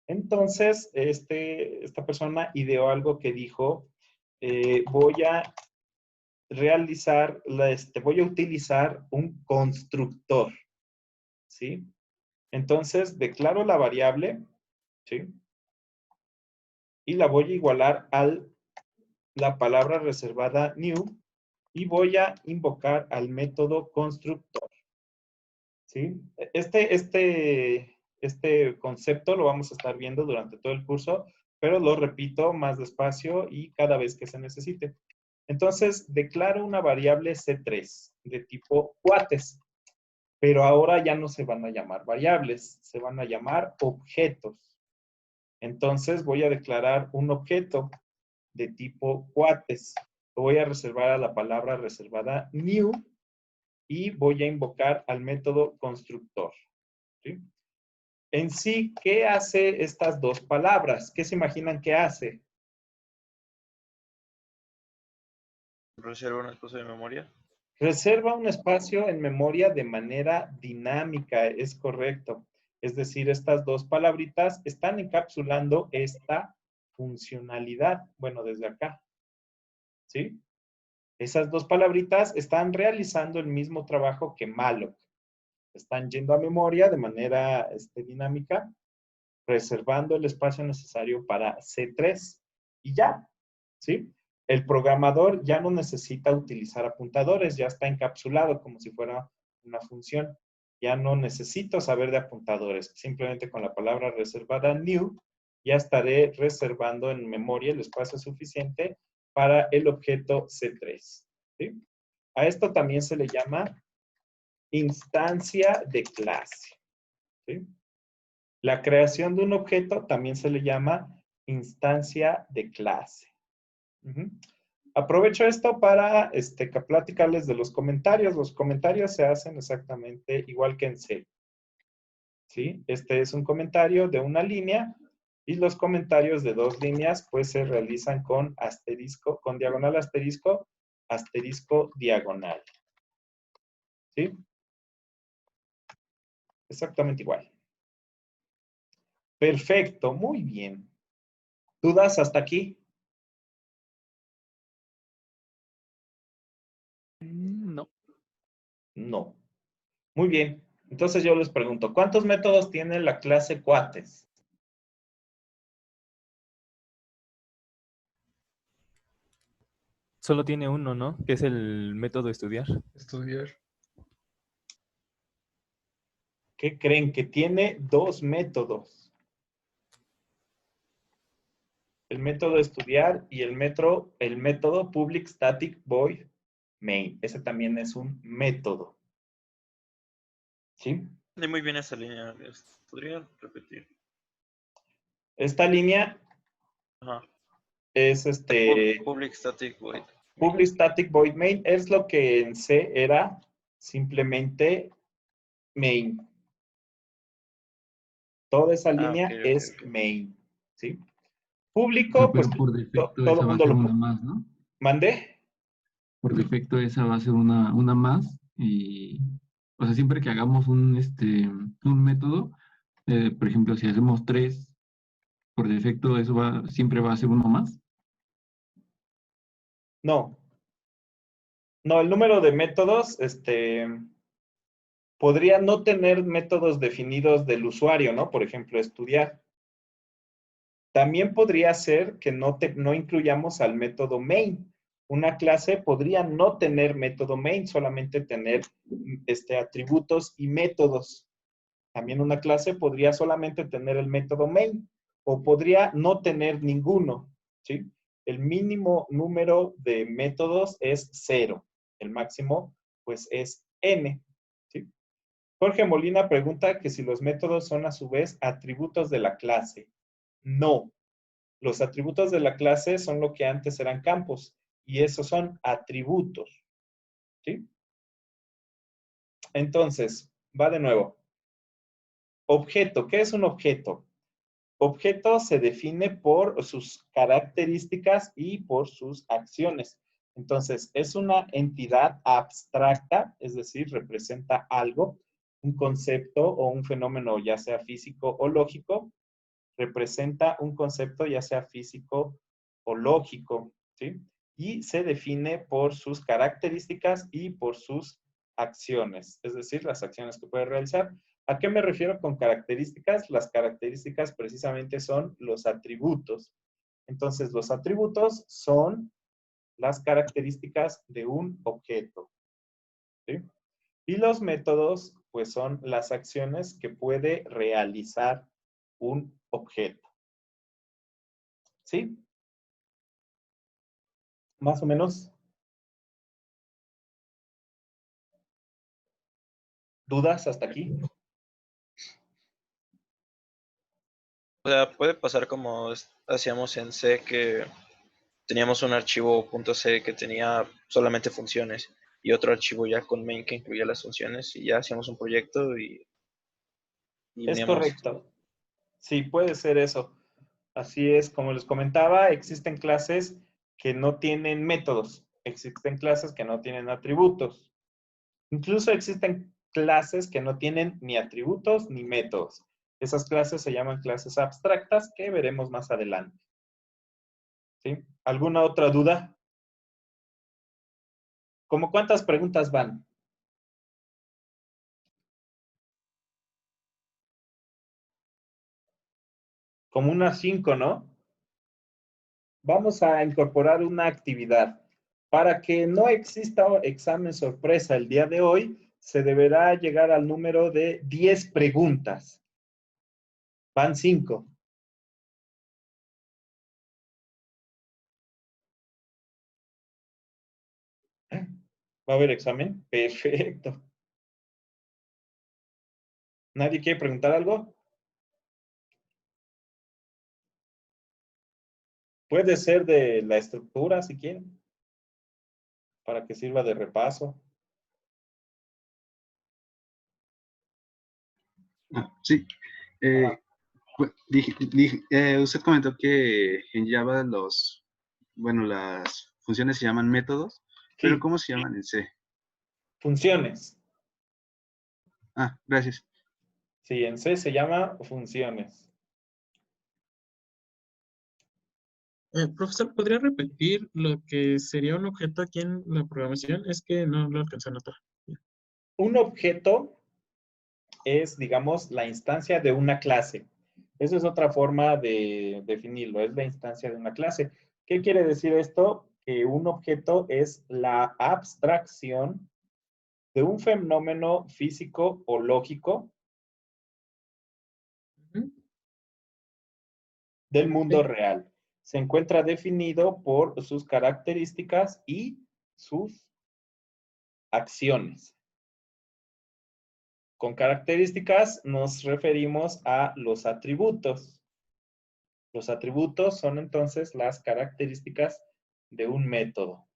A: Entonces, esta persona ideó algo que dijo, voy a realizar, voy a utilizar un constructor, ¿sí? Entonces, declaro la variable, ¿sí? Y la voy a igualar a la palabra reservada new y voy a invocar al método constructor, ¿sí? Este concepto lo vamos a estar viendo durante todo el curso, pero lo repito más despacio y cada vez que se necesite. Entonces, declaro una variable C3 de tipo cuates, pero ahora ya no se van a llamar variables, se van a llamar objetos. Entonces, voy a declarar un objeto de tipo cuates. Lo voy a reservar a la palabra reservada new y voy a invocar al método constructor, ¿sí? En sí, ¿qué hace estas dos palabras? ¿Qué se imaginan que hace?
M: ¿Reserva un espacio de memoria?
A: Reserva un espacio en memoria de manera dinámica, es correcto. Es decir, estas dos palabritas están encapsulando esta funcionalidad. Bueno, desde acá, ¿sí? Esas dos palabritas están realizando el mismo trabajo que malloc. Están yendo a memoria de manera dinámica, reservando el espacio necesario para C3 y ya, ¿sí? El programador ya no necesita utilizar apuntadores, ya está encapsulado como si fuera una función. Ya no necesito saber de apuntadores. Simplemente con la palabra reservada new, ya estaré reservando en memoria el espacio suficiente para el objeto C3. ¿Sí? A esto también se le llama instancia de clase. ¿Sí? La creación de un objeto también se le llama instancia de clase. Aprovecho esto para platicarles de los comentarios. Los comentarios se hacen exactamente igual que en C. ¿Sí? Este es un comentario de una línea y los comentarios de 2 líneas pues se realizan con asterisco, con diagonal asterisco, asterisco diagonal. ¿Sí? Exactamente igual. Perfecto, muy bien. ¿Dudas hasta aquí?
H: No.
A: No. Muy bien. Entonces yo les pregunto, ¿cuántos métodos tiene la clase cuates?
C: Solo tiene uno, ¿no? Que es el método estudiar.
E: Estudiar.
A: ¿Qué creen? Que tiene 2 métodos. El método estudiar y el método public static void main. Ese también es un método. ¿Sí?
M: Entendí muy bien esa línea. ¿Podría repetir?
A: Esta línea
M: Ajá.
A: es
M: Public static void.
A: public static void main. Es lo que en C era simplemente main. Toda esa línea
M: Ok.
A: es main. ¿Sí? Público,
D: Pero
A: pues
D: por defecto
A: todo
D: esa
A: el
D: va a
A: mundo
D: ser
A: lo
D: una más, ¿no?
A: mandé.
D: Por defecto esa va a ser una más y, o sea, siempre que hagamos un método, por ejemplo, si hacemos 3, por defecto eso siempre va a ser uno más.
A: No. No, el número de métodos, podría no tener métodos definidos del usuario, ¿no? Por ejemplo, estudiar. También podría ser que no incluyamos al método main. Una clase podría no tener método main, solamente tener atributos y métodos. También una clase podría solamente tener el método main o podría no tener ninguno, ¿sí? El mínimo número de métodos es 0. El máximo, pues, es n, ¿sí? Jorge Molina pregunta que si los métodos son a su vez atributos de la clase. No. Los atributos de la clase son lo que antes eran campos y esos son atributos, ¿sí? Entonces, va de nuevo. Objeto. ¿Qué es un objeto? Objeto se define por sus características y por sus acciones. Entonces, es una entidad abstracta, es decir, representa algo, un concepto o un fenómeno, ya sea físico o lógico, representa un concepto, ya sea físico o lógico, ¿sí? Y se define por sus características y por sus acciones, es decir, las acciones que puede realizar. ¿A qué me refiero con características? Las características precisamente son los atributos. Entonces, los atributos son las características de un objeto, ¿sí? Y los métodos, pues, son las acciones que puede realizar un objeto. ¿Sí? Más o menos. ¿Dudas hasta aquí?
M: O sea, puede pasar como hacíamos en C, que teníamos un archivo .c que tenía solamente funciones y otro archivo ya con main que incluía las funciones y ya hacíamos un proyecto y
A: Es
M: uníamos.
A: correcto. Sí, puede ser eso. Así es, como les comentaba, existen clases que no tienen métodos. Existen clases que no tienen atributos. Incluso existen clases que no tienen ni atributos ni métodos. Esas clases se llaman clases abstractas que veremos más adelante. ¿Sí? ¿Alguna otra duda? ¿Cómo cuántas preguntas van? Como unas 5, ¿no? Vamos a incorporar una actividad. Para que no exista examen sorpresa el día de hoy, se deberá llegar al número de 10 preguntas. Van 5. ¿Va a haber examen? Perfecto. ¿Nadie quiere preguntar algo? Puede ser de la estructura, si quieren, para que sirva de repaso.
L: Sí. Usted comentó que en Java las funciones se llaman métodos, pero ¿cómo se llaman en C?
A: Funciones.
L: Ah, gracias.
A: Sí, en C se llama funciones.
N: Profesor, ¿podría repetir lo que sería un objeto aquí en la programación? Es que no lo alcancé a notar.
A: Un objeto es, digamos, la instancia de una clase. Esa es otra forma de definirlo, es la instancia de una clase. ¿Qué quiere decir esto? Que un objeto es la abstracción de un fenómeno físico o lógico del mundo real. Se encuentra definido por sus características y sus acciones. Con características nos referimos a los atributos. Los atributos son entonces las características de un método.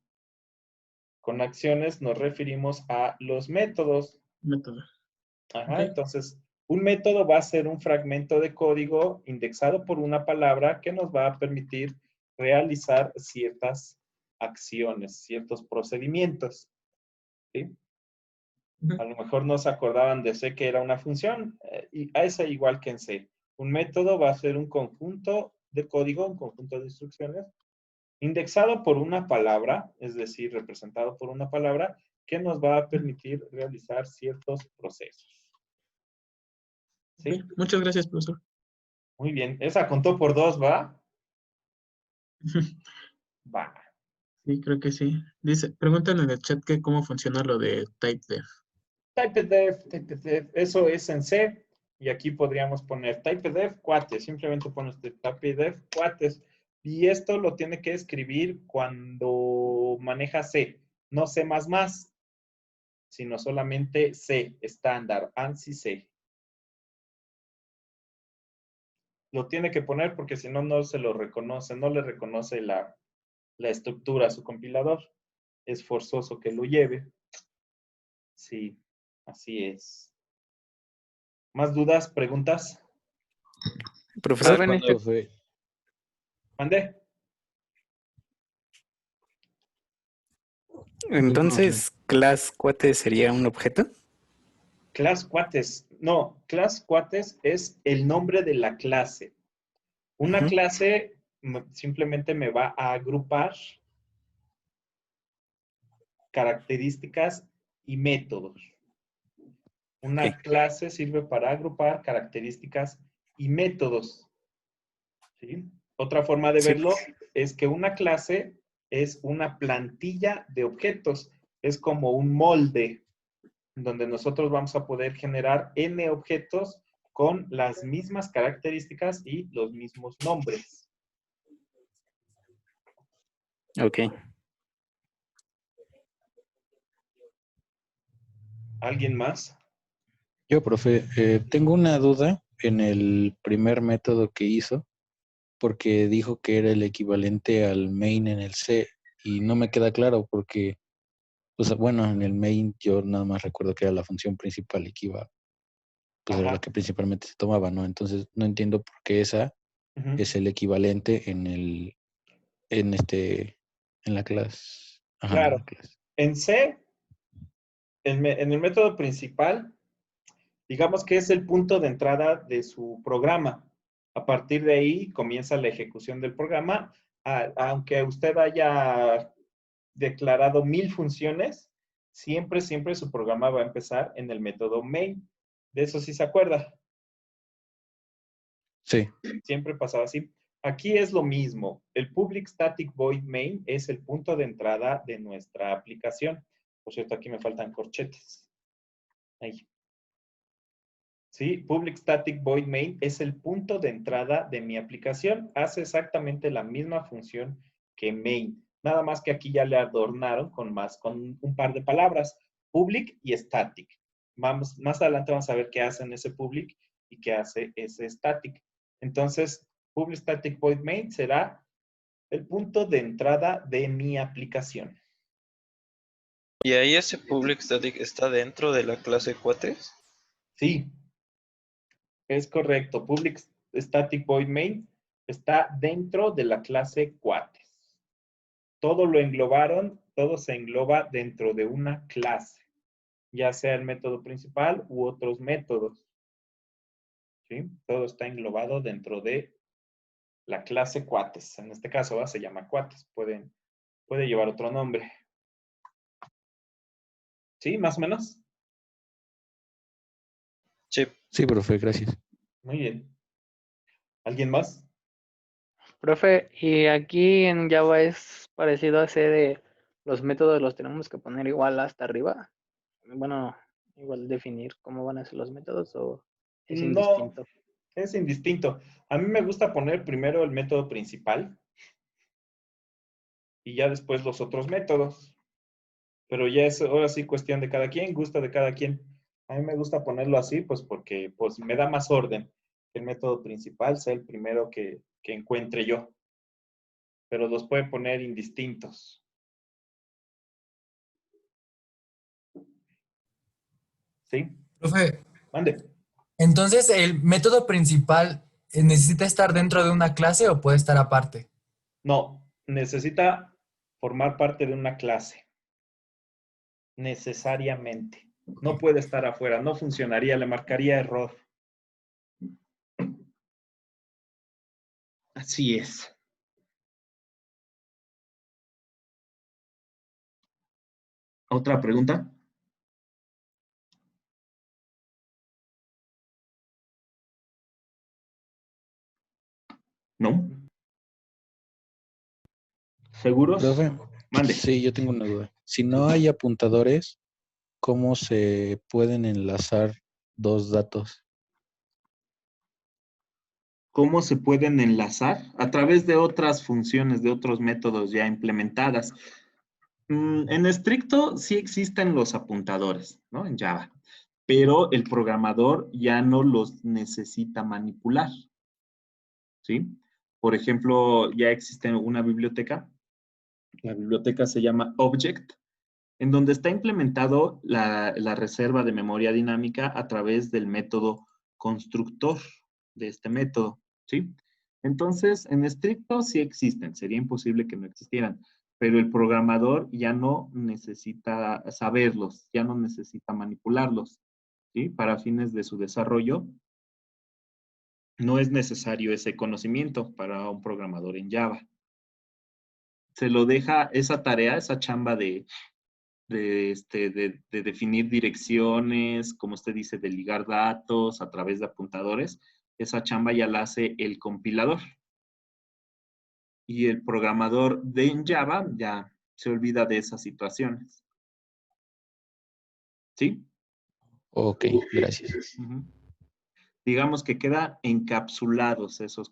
A: Con acciones nos referimos a los métodos.
N: Método.
A: Ajá, entonces, un método va a ser un fragmento de código indexado por una palabra que nos va a permitir realizar ciertas acciones, ciertos procedimientos. ¿Sí? A lo mejor no se acordaban de C que era una función, y a esa igual que en C. Un método va a ser un conjunto de código, un conjunto de instrucciones, indexado por una palabra, es decir, representado por una palabra, que nos va a permitir realizar ciertos procesos. ¿Sí?
N: Okay. Muchas gracias, profesor.
A: Muy bien. Esa contó por 2, ¿va? Va.
N: Sí, creo que sí. Dice, preguntan en el chat que cómo funciona lo de typedef.
A: Typedef, eso es en C. Y aquí podríamos poner typedef cuates. Simplemente pone usted typedef cuates. Y esto lo tiene que escribir cuando maneja C. No C++, sino solamente C, estándar, ANSI C. Lo tiene que poner porque si no, no se lo reconoce, no le reconoce la estructura a su compilador. Es forzoso que lo lleve. Sí, así es. ¿Más dudas, preguntas?
K: Profesor,
A: ¿Mande?
K: entonces, class cuate sería un objeto.
A: Class cuates. No, class cuates es el nombre de la clase. Una clase simplemente me va a agrupar características y métodos. Una clase sirve para agrupar características y métodos. ¿Sí? Otra forma de verlo es que una clase es una plantilla de objetos. Es como un molde donde nosotros vamos a poder generar N objetos con las mismas características y los mismos nombres.
K: Ok.
A: ¿Alguien más?
F: Yo, profe, tengo una duda en el primer método que hizo, porque dijo que era el equivalente al main en el C, y no me queda claro porque, pues bueno, en el main yo nada más recuerdo que era la función principal y que iba, pues era la que principalmente se tomaba, ¿no? Entonces no entiendo por qué esa es el equivalente en la clase. Ajá,
A: Claro.
F: en la clase.
A: En C, en el método principal, digamos que es el punto de entrada de su programa. A partir de ahí comienza la ejecución del programa. Aunque usted haya declarado 1000 funciones, siempre su programa va a empezar en el método main. De eso sí se acuerda.
F: Sí.
A: Siempre pasaba así. Aquí es lo mismo. El public static void main es el punto de entrada de nuestra aplicación. Por cierto, aquí me faltan corchetes. Ahí. ¿Sí? Public Static Void Main es el punto de entrada de mi aplicación. Hace exactamente la misma función que main. Nada más que aquí ya le adornaron con un par de palabras. Public y static. Más adelante vamos a ver qué hacen ese public y qué hace ese static. Entonces, Public Static Void Main será el punto de entrada de mi aplicación.
M: ¿Y ahí ese public static está dentro de la clase cuates?
A: Sí, es correcto. Public Static Void Main está dentro de la clase cuates. Todo lo englobaron, todo se engloba dentro de una clase, ya sea el método principal u otros métodos. ¿Sí? Todo está englobado dentro de la clase cuates. En este caso se llama cuates. Puede llevar otro nombre. ¿Sí? ¿Más o menos?
M: Sí.
F: Sí, profe, gracias.
A: Muy bien. ¿Alguien más?
G: Profe, y aquí en Java es parecido a ese de los métodos los tenemos que poner igual hasta arriba. Bueno, igual definir cómo van a ser los métodos o es
A: No,
G: indistinto.
A: es indistinto. A mí me gusta poner primero el método principal y ya después los otros métodos. Pero ya es ahora sí cuestión de cada quien, gusto de cada quien. A mí me gusta ponerlo así, pues porque pues, me da más orden que el método principal sea el primero que encuentre yo. Pero los puede poner indistintos. ¿Sí?
E: Profe,
A: Mande.
E: entonces, ¿el método principal necesita estar dentro de una clase o puede estar aparte?
A: No, necesita formar parte de una clase. Necesariamente. No puede estar afuera, no funcionaría, le marcaría error. Así es. ¿Otra pregunta? ¿No? ¿Seguros?
F: Profe,
A: Mande.
F: sí, yo tengo una duda. Si no hay apuntadores, ¿cómo se pueden enlazar dos datos?
A: ¿Cómo se pueden enlazar? A través de otras funciones, de otros métodos ya implementadas. En estricto, sí existen los apuntadores, ¿no? En Java. Pero el programador ya no los necesita manipular. ¿Sí? Por ejemplo, ya existe una biblioteca. La biblioteca se llama Object, en donde está implementado la reserva de memoria dinámica a través del método constructor de este método, ¿sí? Entonces, en estricto sí existen, sería imposible que no existieran, pero el programador ya no necesita saberlos, ya no necesita manipularlos, ¿sí? Para fines de su desarrollo, no es necesario ese conocimiento para un programador en Java. Se lo deja esa tarea, esa chamba de definir direcciones, como usted dice, de ligar datos a través de apuntadores, esa chamba ya la hace el compilador. Y el programador de Java ya se olvida de esas situaciones. ¿Sí?
F: Ok, gracias.
A: Digamos que quedan encapsulados esos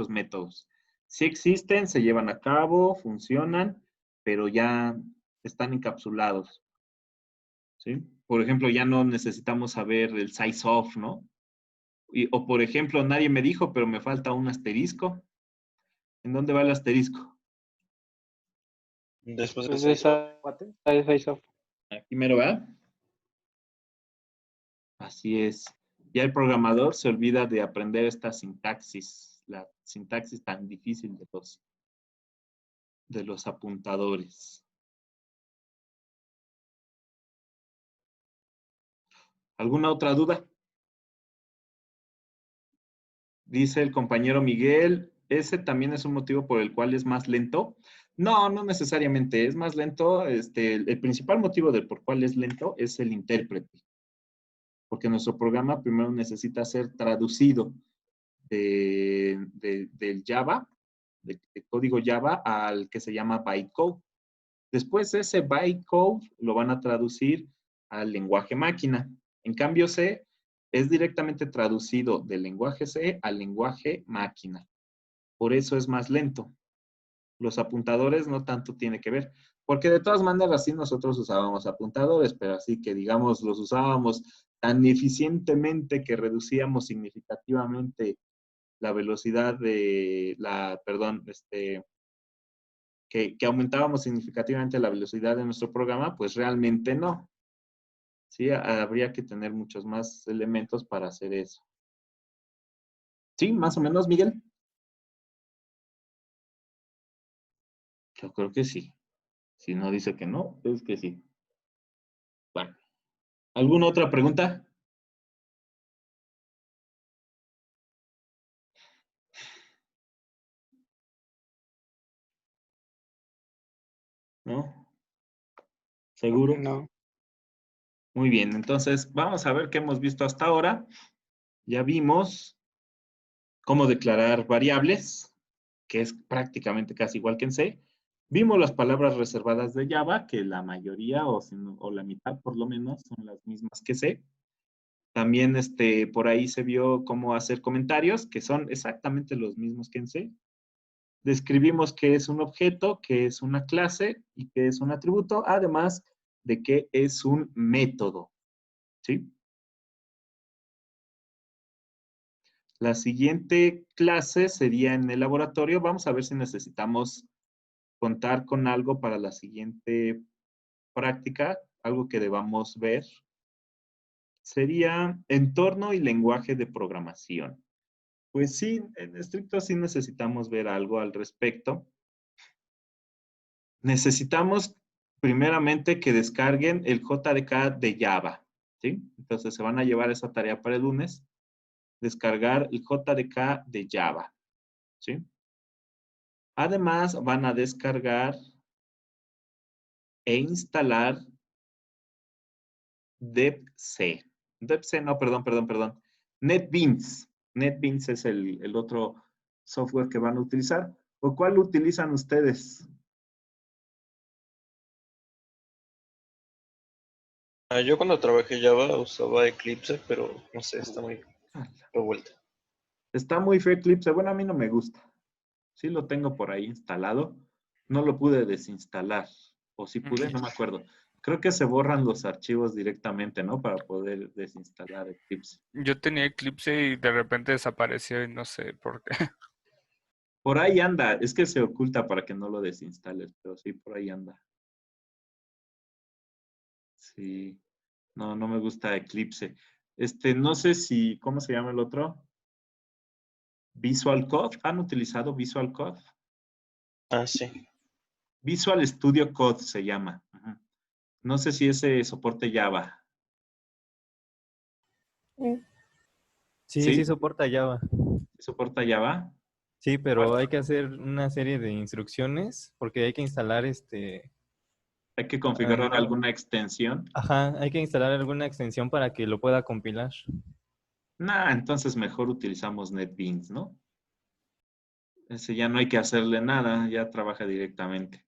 A: métodos. Sí existen, se llevan a cabo, funcionan, pero ya están encapsulados. ¿Sí? Por ejemplo, ya no necesitamos saber el size of, ¿no? O por ejemplo, nadie me dijo, pero me falta un asterisco. ¿En dónde va el asterisco?
M: Después
G: Pues
M: de
G: esa of.
A: Aquí mero, ¿verdad? Así es. Ya el programador se olvida de aprender esta sintaxis, la sintaxis tan difícil de los apuntadores. ¿Alguna otra duda? Dice el compañero Miguel, ¿ese también es un motivo por el cual es más lento? No, no necesariamente. Es más lento. El principal motivo del por cual es lento es el intérprete. Porque nuestro programa primero necesita ser traducido del Java, del código Java, al que se llama bytecode. Después ese bytecode lo van a traducir al lenguaje máquina. En cambio, C es directamente traducido del lenguaje C al lenguaje máquina. Por eso es más lento. Los apuntadores no tanto tiene que ver, porque de todas maneras sí nosotros usábamos apuntadores, pero así que digamos los usábamos tan eficientemente que reducíamos significativamente la velocidad de que aumentábamos significativamente la velocidad de nuestro programa, pues realmente no. Sí, habría que tener muchos más elementos para hacer eso. ¿Sí? Más o menos, Miguel. Yo creo que sí. Si no dice que no, es que sí. Bueno. ¿Alguna otra pregunta? ¿No? ¿Seguro?
G: No.
A: Muy bien, entonces vamos a ver qué hemos visto hasta ahora. Ya vimos cómo declarar variables, que es prácticamente casi igual que en C. Vimos las palabras reservadas de Java, que la mayoría o la mitad por lo menos son las mismas que C. También por ahí se vio cómo hacer comentarios, que son exactamente los mismos que en C. Describimos qué es un objeto, qué es una clase y qué es un atributo, además de qué es un método. ¿Sí? La siguiente clase sería en el laboratorio. Vamos a ver si necesitamos contar con algo para la siguiente práctica, algo que debamos ver. Sería entorno y lenguaje de programación. Pues sí, en estricto sí necesitamos ver algo al respecto. Necesitamos primeramente que descarguen el JDK de Java, ¿sí? Entonces se van a llevar esa tarea para el lunes, descargar el JDK de Java, ¿sí? Además van a descargar e instalar DebC. DebC, no, perdón. NetBeans. NetBeans es el otro software que van a utilizar. ¿O cuál utilizan ustedes?
M: Yo cuando trabajé Java usaba Eclipse, pero no sé, está muy revuelta.
A: Está muy feo Eclipse. Bueno, a mí no me gusta. Sí lo tengo por ahí instalado. No lo pude desinstalar. O si pude, no me acuerdo. Creo que se borran los archivos directamente, ¿no? Para poder desinstalar Eclipse.
O: Yo tenía Eclipse y de repente desapareció y no sé por qué.
A: Por ahí anda. Es que se oculta para que no lo desinstales, pero sí, por ahí anda. Sí. No, no me gusta Eclipse. No sé si, ¿cómo se llama el otro? Visual Code. ¿Han utilizado Visual Code?
M: Ah, sí.
A: Visual Studio Code se llama. Ajá. No sé si ese soporte Java.
C: Sí soporta Java.
A: ¿Soporta Java?
C: Sí, pero hay que hacer una serie de instrucciones porque hay que instalar
A: Hay que configurar alguna extensión.
C: Ajá, hay que instalar alguna extensión para que lo pueda compilar.
A: Nah, entonces mejor utilizamos NetBeans, ¿no? Ese ya no hay que hacerle nada, ya trabaja directamente.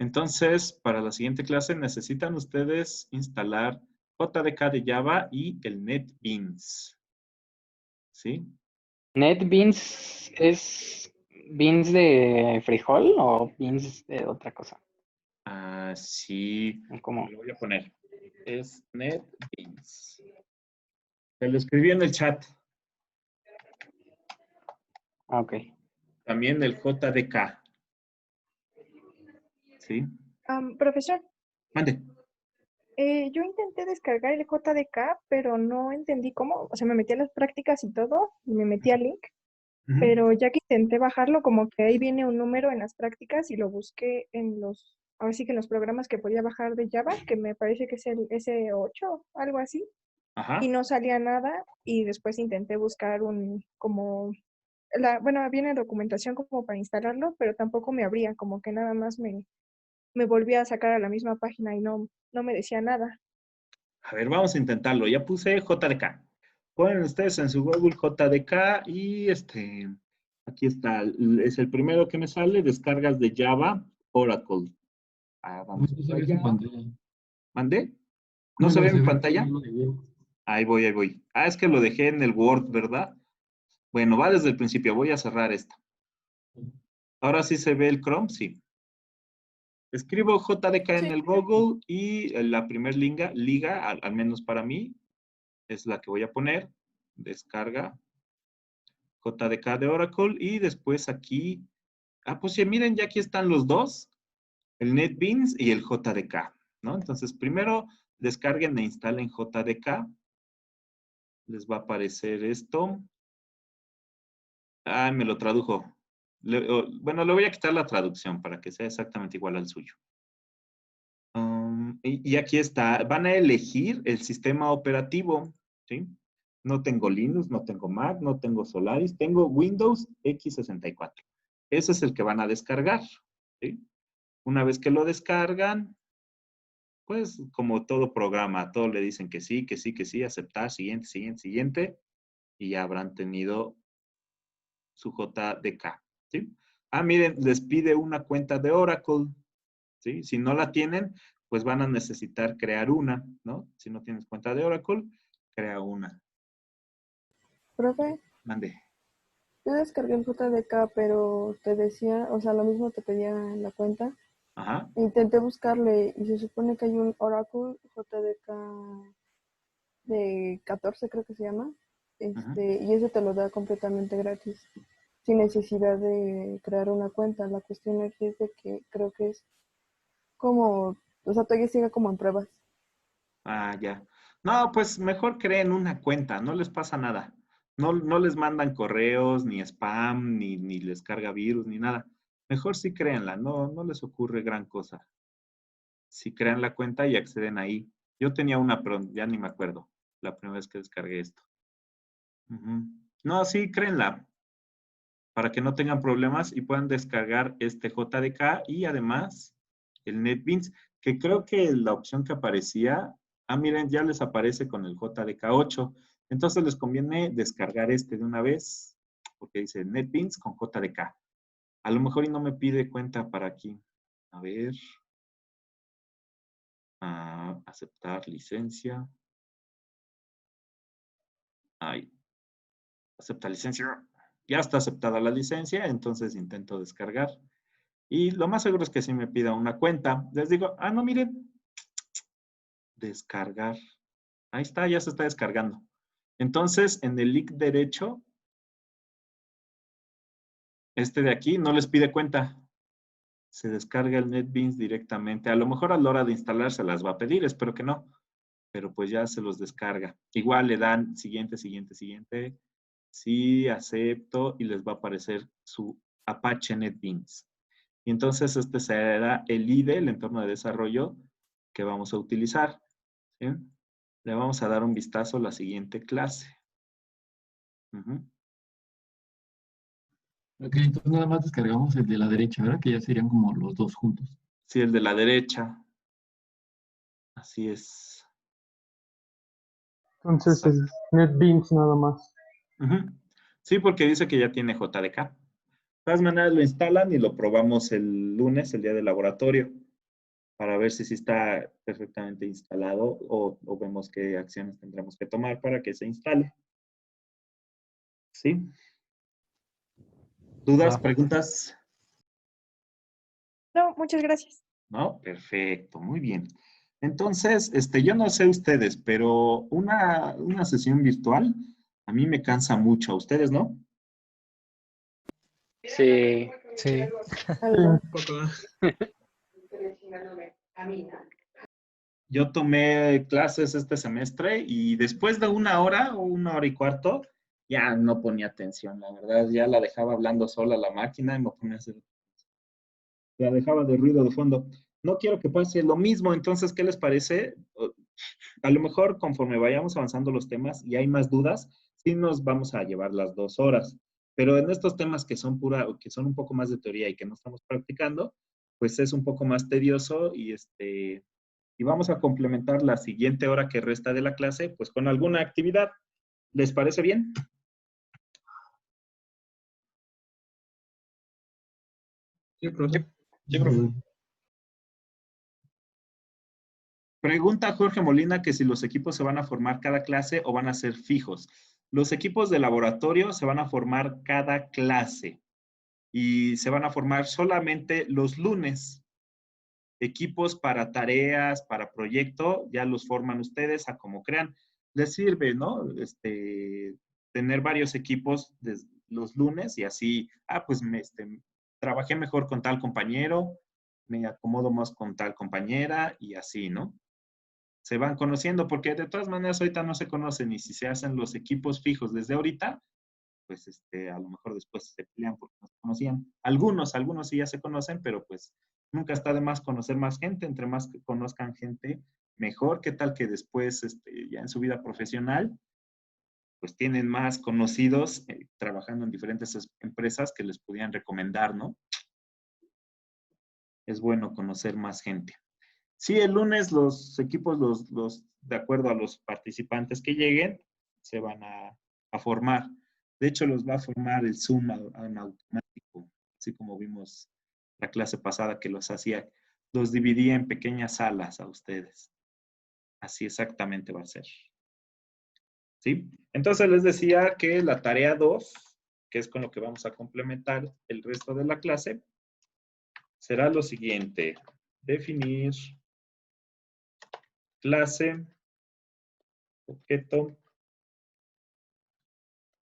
A: Entonces, para la siguiente clase necesitan ustedes instalar JDK de Java y el NetBeans. ¿Sí?
G: ¿NetBeans es beans de frijol o beans de otra cosa?
A: Ah, sí.
G: ¿Cómo?
A: Lo voy a poner. Es NetBeans. Se lo escribí en el chat.
G: Ok.
A: También el JDK. ¿Sí?
J: Profesor,
A: Mande.
J: yo intenté descargar el JDK, pero no entendí cómo. O sea, me metí a las prácticas y todo, y me metí al link, pero ya que intenté bajarlo, como que ahí viene un número en las prácticas y lo busqué ahora sí que en los programas que podía bajar de Java, que me parece que es el S8, algo así,
A: Ajá.
J: y no salía nada, y después intenté buscar bueno, viene documentación como para instalarlo, pero tampoco me abría, como que nada más me volvía a sacar a la misma página y no me decía nada.
A: A ver, vamos a intentarlo. Ya puse JDK. Ponen ustedes en su Google JDK y aquí está. Es el primero que me sale, descargas de Java Oracle. Vamos
D: No se
A: para
D: ve su
A: allá.
D: pantalla.
A: ¿Mandé? ¿No se ve mi
D: ve
A: pantalla?
D: uno de Word.
A: Ahí voy, ahí voy. Ah, es que lo dejé en el Word, ¿verdad? Bueno, va desde el principio. Voy a cerrar esta. Ahora sí se ve el Chrome, sí. Escribo JDK en el Google y la primer liga, al menos para mí, es la que voy a poner. Descarga JDK de Oracle y después aquí, pues sí, miren, ya aquí están los dos, el NetBeans y el JDK, ¿no? Entonces, primero descarguen e instalen JDK. Les va a aparecer esto. Me lo tradujo. Bueno, le voy a quitar la traducción para que sea exactamente igual al suyo. Y aquí está, van a elegir el sistema operativo, ¿sí? No tengo Linux, no tengo Mac, no tengo Solaris, tengo Windows x64. Ese es el que van a descargar, ¿sí? Una vez que lo descargan, pues como todo programa, todo le dicen que sí, que sí, que sí, aceptar, siguiente, siguiente, siguiente, y ya habrán tenido su JDK, ¿sí? Miren, les pide una cuenta de Oracle, ¿sí? Si no la tienen, pues van a necesitar crear una, ¿no? Si no tienes cuenta de Oracle, crea una.
J: Profe,
A: Mande.
J: yo descargué el JDK, pero te decía, o sea, lo mismo te pedía en la cuenta.
A: Ajá.
J: Intenté buscarle y se supone que hay un Oracle JDK de 14, creo que se llama. Y ese te lo da completamente gratis, sin necesidad de crear una cuenta. La cuestión aquí es de que creo que es como, o sea, todavía sigue como en pruebas.
A: Ya. No, pues mejor creen una cuenta, no les pasa nada. No, no les mandan correos, ni spam, ni les carga virus, ni nada. Mejor sí créanla, no, no les ocurre gran cosa. Si crean la cuenta y acceden ahí. Yo tenía una, pero ya ni me acuerdo la primera vez que descargué esto. No, sí, créenla, para que no tengan problemas y puedan descargar este JDK y además el NetBeans, que creo que la opción que aparecía, miren, ya les aparece con el JDK 8. Entonces les conviene descargar este de una vez, porque dice NetBeans con JDK. A lo mejor y no me pide cuenta para aquí. A ver. Aceptar licencia. Acepta licencia. Ya está aceptada la licencia, entonces intento descargar. Y lo más seguro es que sí me pida una cuenta. Les digo, no, miren. Descargar. Ahí está, ya se está descargando. Entonces, en el link derecho, este de aquí, no les pide cuenta. Se descarga el NetBeans directamente. A lo mejor a la hora de instalar se las va a pedir, espero que no. Pero pues ya se los descarga. Igual le dan siguiente, siguiente, siguiente. Sí, acepto y les va a aparecer su Apache NetBeans. Y entonces este será el IDE, el entorno de desarrollo que vamos a utilizar. ¿Sí? Le vamos a dar un vistazo a la siguiente clase.
D: Ok, entonces nada más descargamos el de la derecha, ¿verdad? Que ya serían como los dos juntos.
A: Sí, el de la derecha. Así es.
P: Entonces el NetBeans nada más.
A: Sí, porque dice que ya tiene JDK. De todas maneras lo instalan y lo probamos el lunes, el día del laboratorio, para ver si sí está perfectamente instalado o vemos qué acciones tendremos que tomar para que se instale. ¿Sí? ¿Dudas, preguntas?
J: No, muchas gracias.
A: No, perfecto, muy bien. Entonces, yo no sé ustedes, pero una sesión virtual a mí me cansa mucho. ¿A ustedes no?
G: Sí.
H: Sí.
N: Un poco.
A: Yo tomé clases este semestre y después de una hora o una hora y cuarto, ya no ponía atención, la verdad, ya la dejaba hablando sola la máquina y me ponía a hacer, la dejaba de ruido de fondo. No quiero que pase lo mismo, entonces, ¿qué les parece? A lo mejor conforme vayamos avanzando los temas y hay más dudas, sí nos vamos a llevar las 2 horas, pero en estos temas que son que son un poco más de teoría y que no estamos practicando, pues es un poco más tedioso y vamos a complementar la siguiente hora que resta de la clase, pues con alguna actividad. ¿Les parece bien?
N: Sí, profe.
M: Sí, profe.
A: Pregunta Jorge Molina que si los equipos se van a formar cada clase o van a ser fijos. Los equipos de laboratorio se van a formar cada clase y se van a formar solamente los lunes. Equipos para tareas, para proyecto, ya los forman ustedes a como crean. Les sirve, ¿no? Tener varios equipos los lunes y así, pues trabajé mejor con tal compañero, me acomodo más con tal compañera y así, ¿no? Se van conociendo, porque de todas maneras ahorita no se conocen y si se hacen los equipos fijos desde ahorita, pues a lo mejor después se pelean porque no se conocían. Algunos sí ya se conocen, pero pues nunca está de más conocer más gente, entre más que conozcan gente, mejor. ¿Qué tal que después, ya en su vida profesional, pues tienen más conocidos trabajando en diferentes empresas que les pudieran recomendar, ¿no? Es bueno conocer más gente. Sí, el lunes los equipos, de acuerdo a los participantes que lleguen, se van a formar. De hecho, los va a formar el Zoom en automático, así como vimos la clase pasada que los hacía. Los dividía en pequeñas salas a ustedes. Así exactamente va a ser. ¿Sí? Entonces les decía que la tarea 2, que es con lo que vamos a complementar el resto de la clase, será lo siguiente. Definir clase, objeto,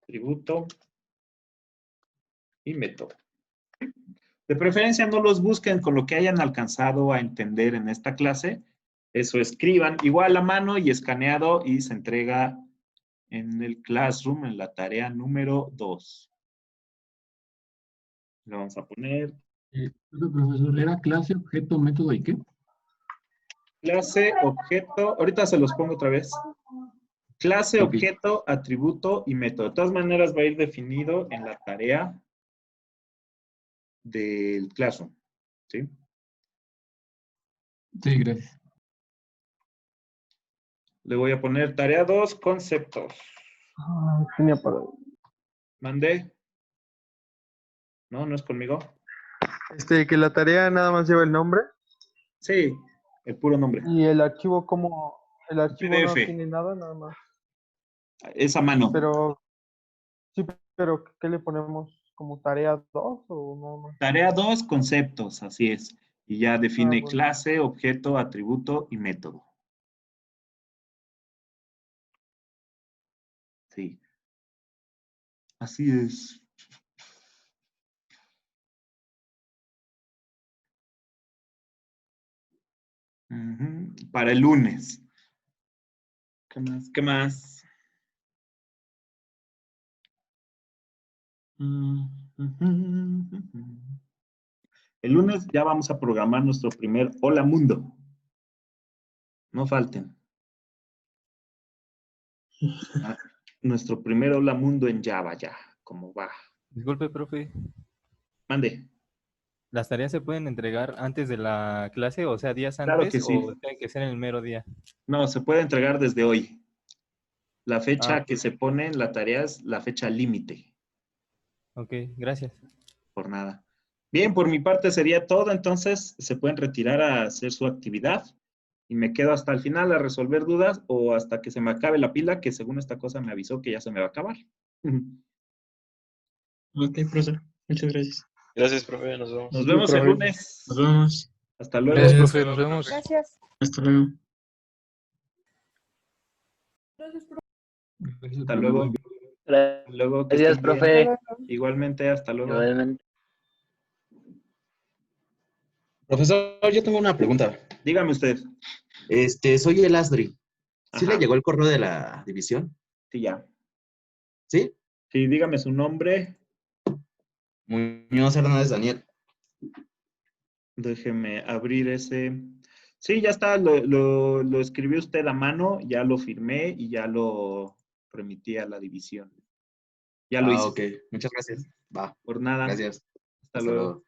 A: atributo y método. De preferencia no los busquen con lo que hayan alcanzado a entender en esta clase. Eso escriban igual a mano y escaneado y se entrega en el Classroom en la tarea número 2. Le vamos a poner.
D: Profesor, ¿era clase, objeto, método y qué?
A: Clase, objeto, ahorita se los pongo otra vez. Clase, objeto, atributo y método. De todas maneras va a ir definido en la tarea del Classroom. ¿Sí?
D: Sí, gracias.
A: Le voy a poner tarea 2, conceptos.
P: Tenía para...
A: ¿Mandé? No, no es conmigo.
Q: Que la tarea nada más lleva el nombre.
A: Sí, el puro nombre.
P: Y el archivo, como el archivo no
A: PDF.
P: tiene nada, nada más.
A: Es a mano.
P: Pero, sí, pero ¿qué le ponemos? ¿Como tarea 2 o no más?
A: Tarea 2, conceptos, así es. Y ya define
P: bueno.
A: clase, objeto, atributo y método. Sí. Así es. Para el lunes. ¿Qué más? ¿Qué más? El lunes ya vamos a programar nuestro primer Hola Mundo. No falten. Nuestro primer Hola Mundo en Java ya. ¿Cómo va?
C: Disculpe, profe.
A: Mande.
C: ¿Las tareas se pueden entregar antes de la clase? O sea, días antes.
A: Claro que sí.
C: ¿O tiene que ser en el mero día?
A: No, se puede entregar desde hoy. La fecha
C: Ok.
A: que se pone en la tarea es la fecha límite.
C: Ok, gracias.
A: Por nada. Bien, por mi parte sería todo. Entonces, se pueden retirar a hacer su actividad. Y me quedo hasta el final a resolver dudas o hasta que se me acabe la pila, que según esta cosa me avisó que ya se me va a acabar.
N: Ok, profesor. Muchas gracias.
M: Gracias, profe. Nos vemos.
A: Nos vemos el lunes.
N: Nos vemos.
A: Hasta luego.
Q: Gracias, profe. Nos vemos.
J: Gracias.
N: Hasta luego.
A: Hasta luego. Luego, que
G: Gracias,
A: estén bien.
G: profe.
A: Igualmente, hasta luego.
G: Igualmente.
R: Profesor, yo tengo una pregunta.
A: Dígame usted.
R: Soy el Asdri. ¿Sí
A: Ajá.
R: le llegó el correo de la división?
A: Sí, ya.
R: ¿Sí?
A: Sí, dígame su nombre.
R: Muñoz Hernández Daniel.
A: Déjeme abrir ese. Sí, ya está. Lo escribió usted a mano, ya lo firmé y ya lo remití a la división. Ya lo hice.
R: Ok. Muchas gracias. Va.
A: Por nada.
R: Gracias.
A: Hasta luego.